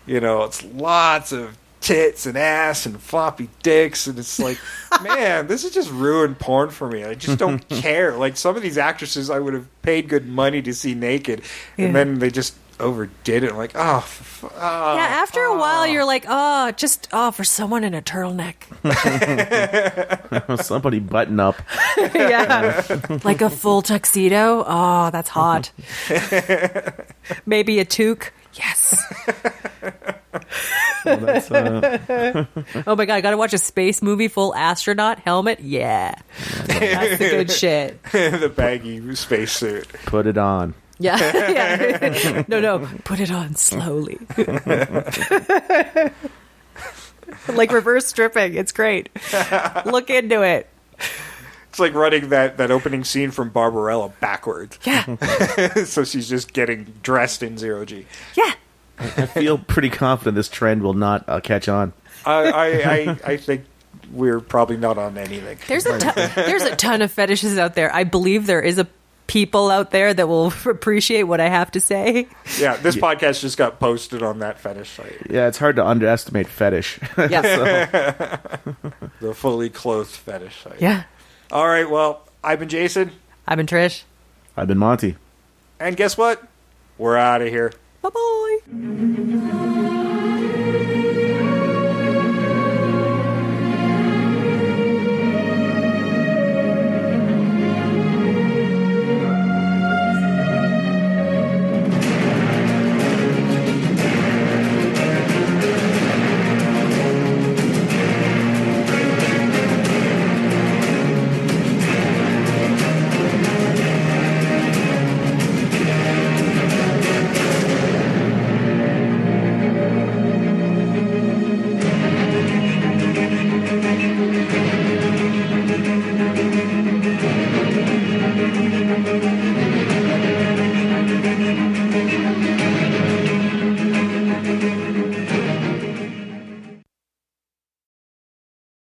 It's lots of tits and ass and floppy dicks, and it's like, man, this has just ruined porn for me. I just don't care. Like, some of these actresses I would have paid good money to see naked, and then they just overdid it. I'm like, Yeah, after a while you're like, for someone in a turtleneck. Somebody button up. Yeah. Like a full tuxedo. Oh, that's hot. Maybe a toque. Yes. Well, that's, Oh my god, I gotta watch a space movie, full astronaut helmet. Yeah. That's the good shit. the baggy spacesuit. put it on. Yeah. Yeah. No, put it on slowly. Like reverse stripping. It's great. Look into it. It's like running that opening scene from Barbarella backwards. Yeah. So she's just getting dressed in zero-G. Yeah. I feel pretty confident this trend will not catch on. I think we're probably not on anything. There's a ton of fetishes out there. I believe there is a people out there that will appreciate what I have to say. Yeah, this podcast just got posted on that fetish site. Yeah, it's hard to underestimate fetish. Yeah. The fully clothed fetish site. Yeah. All right, well, I've been Jason. I've been Trish. I've been Monty. And guess what? We're out of here. Bye-bye.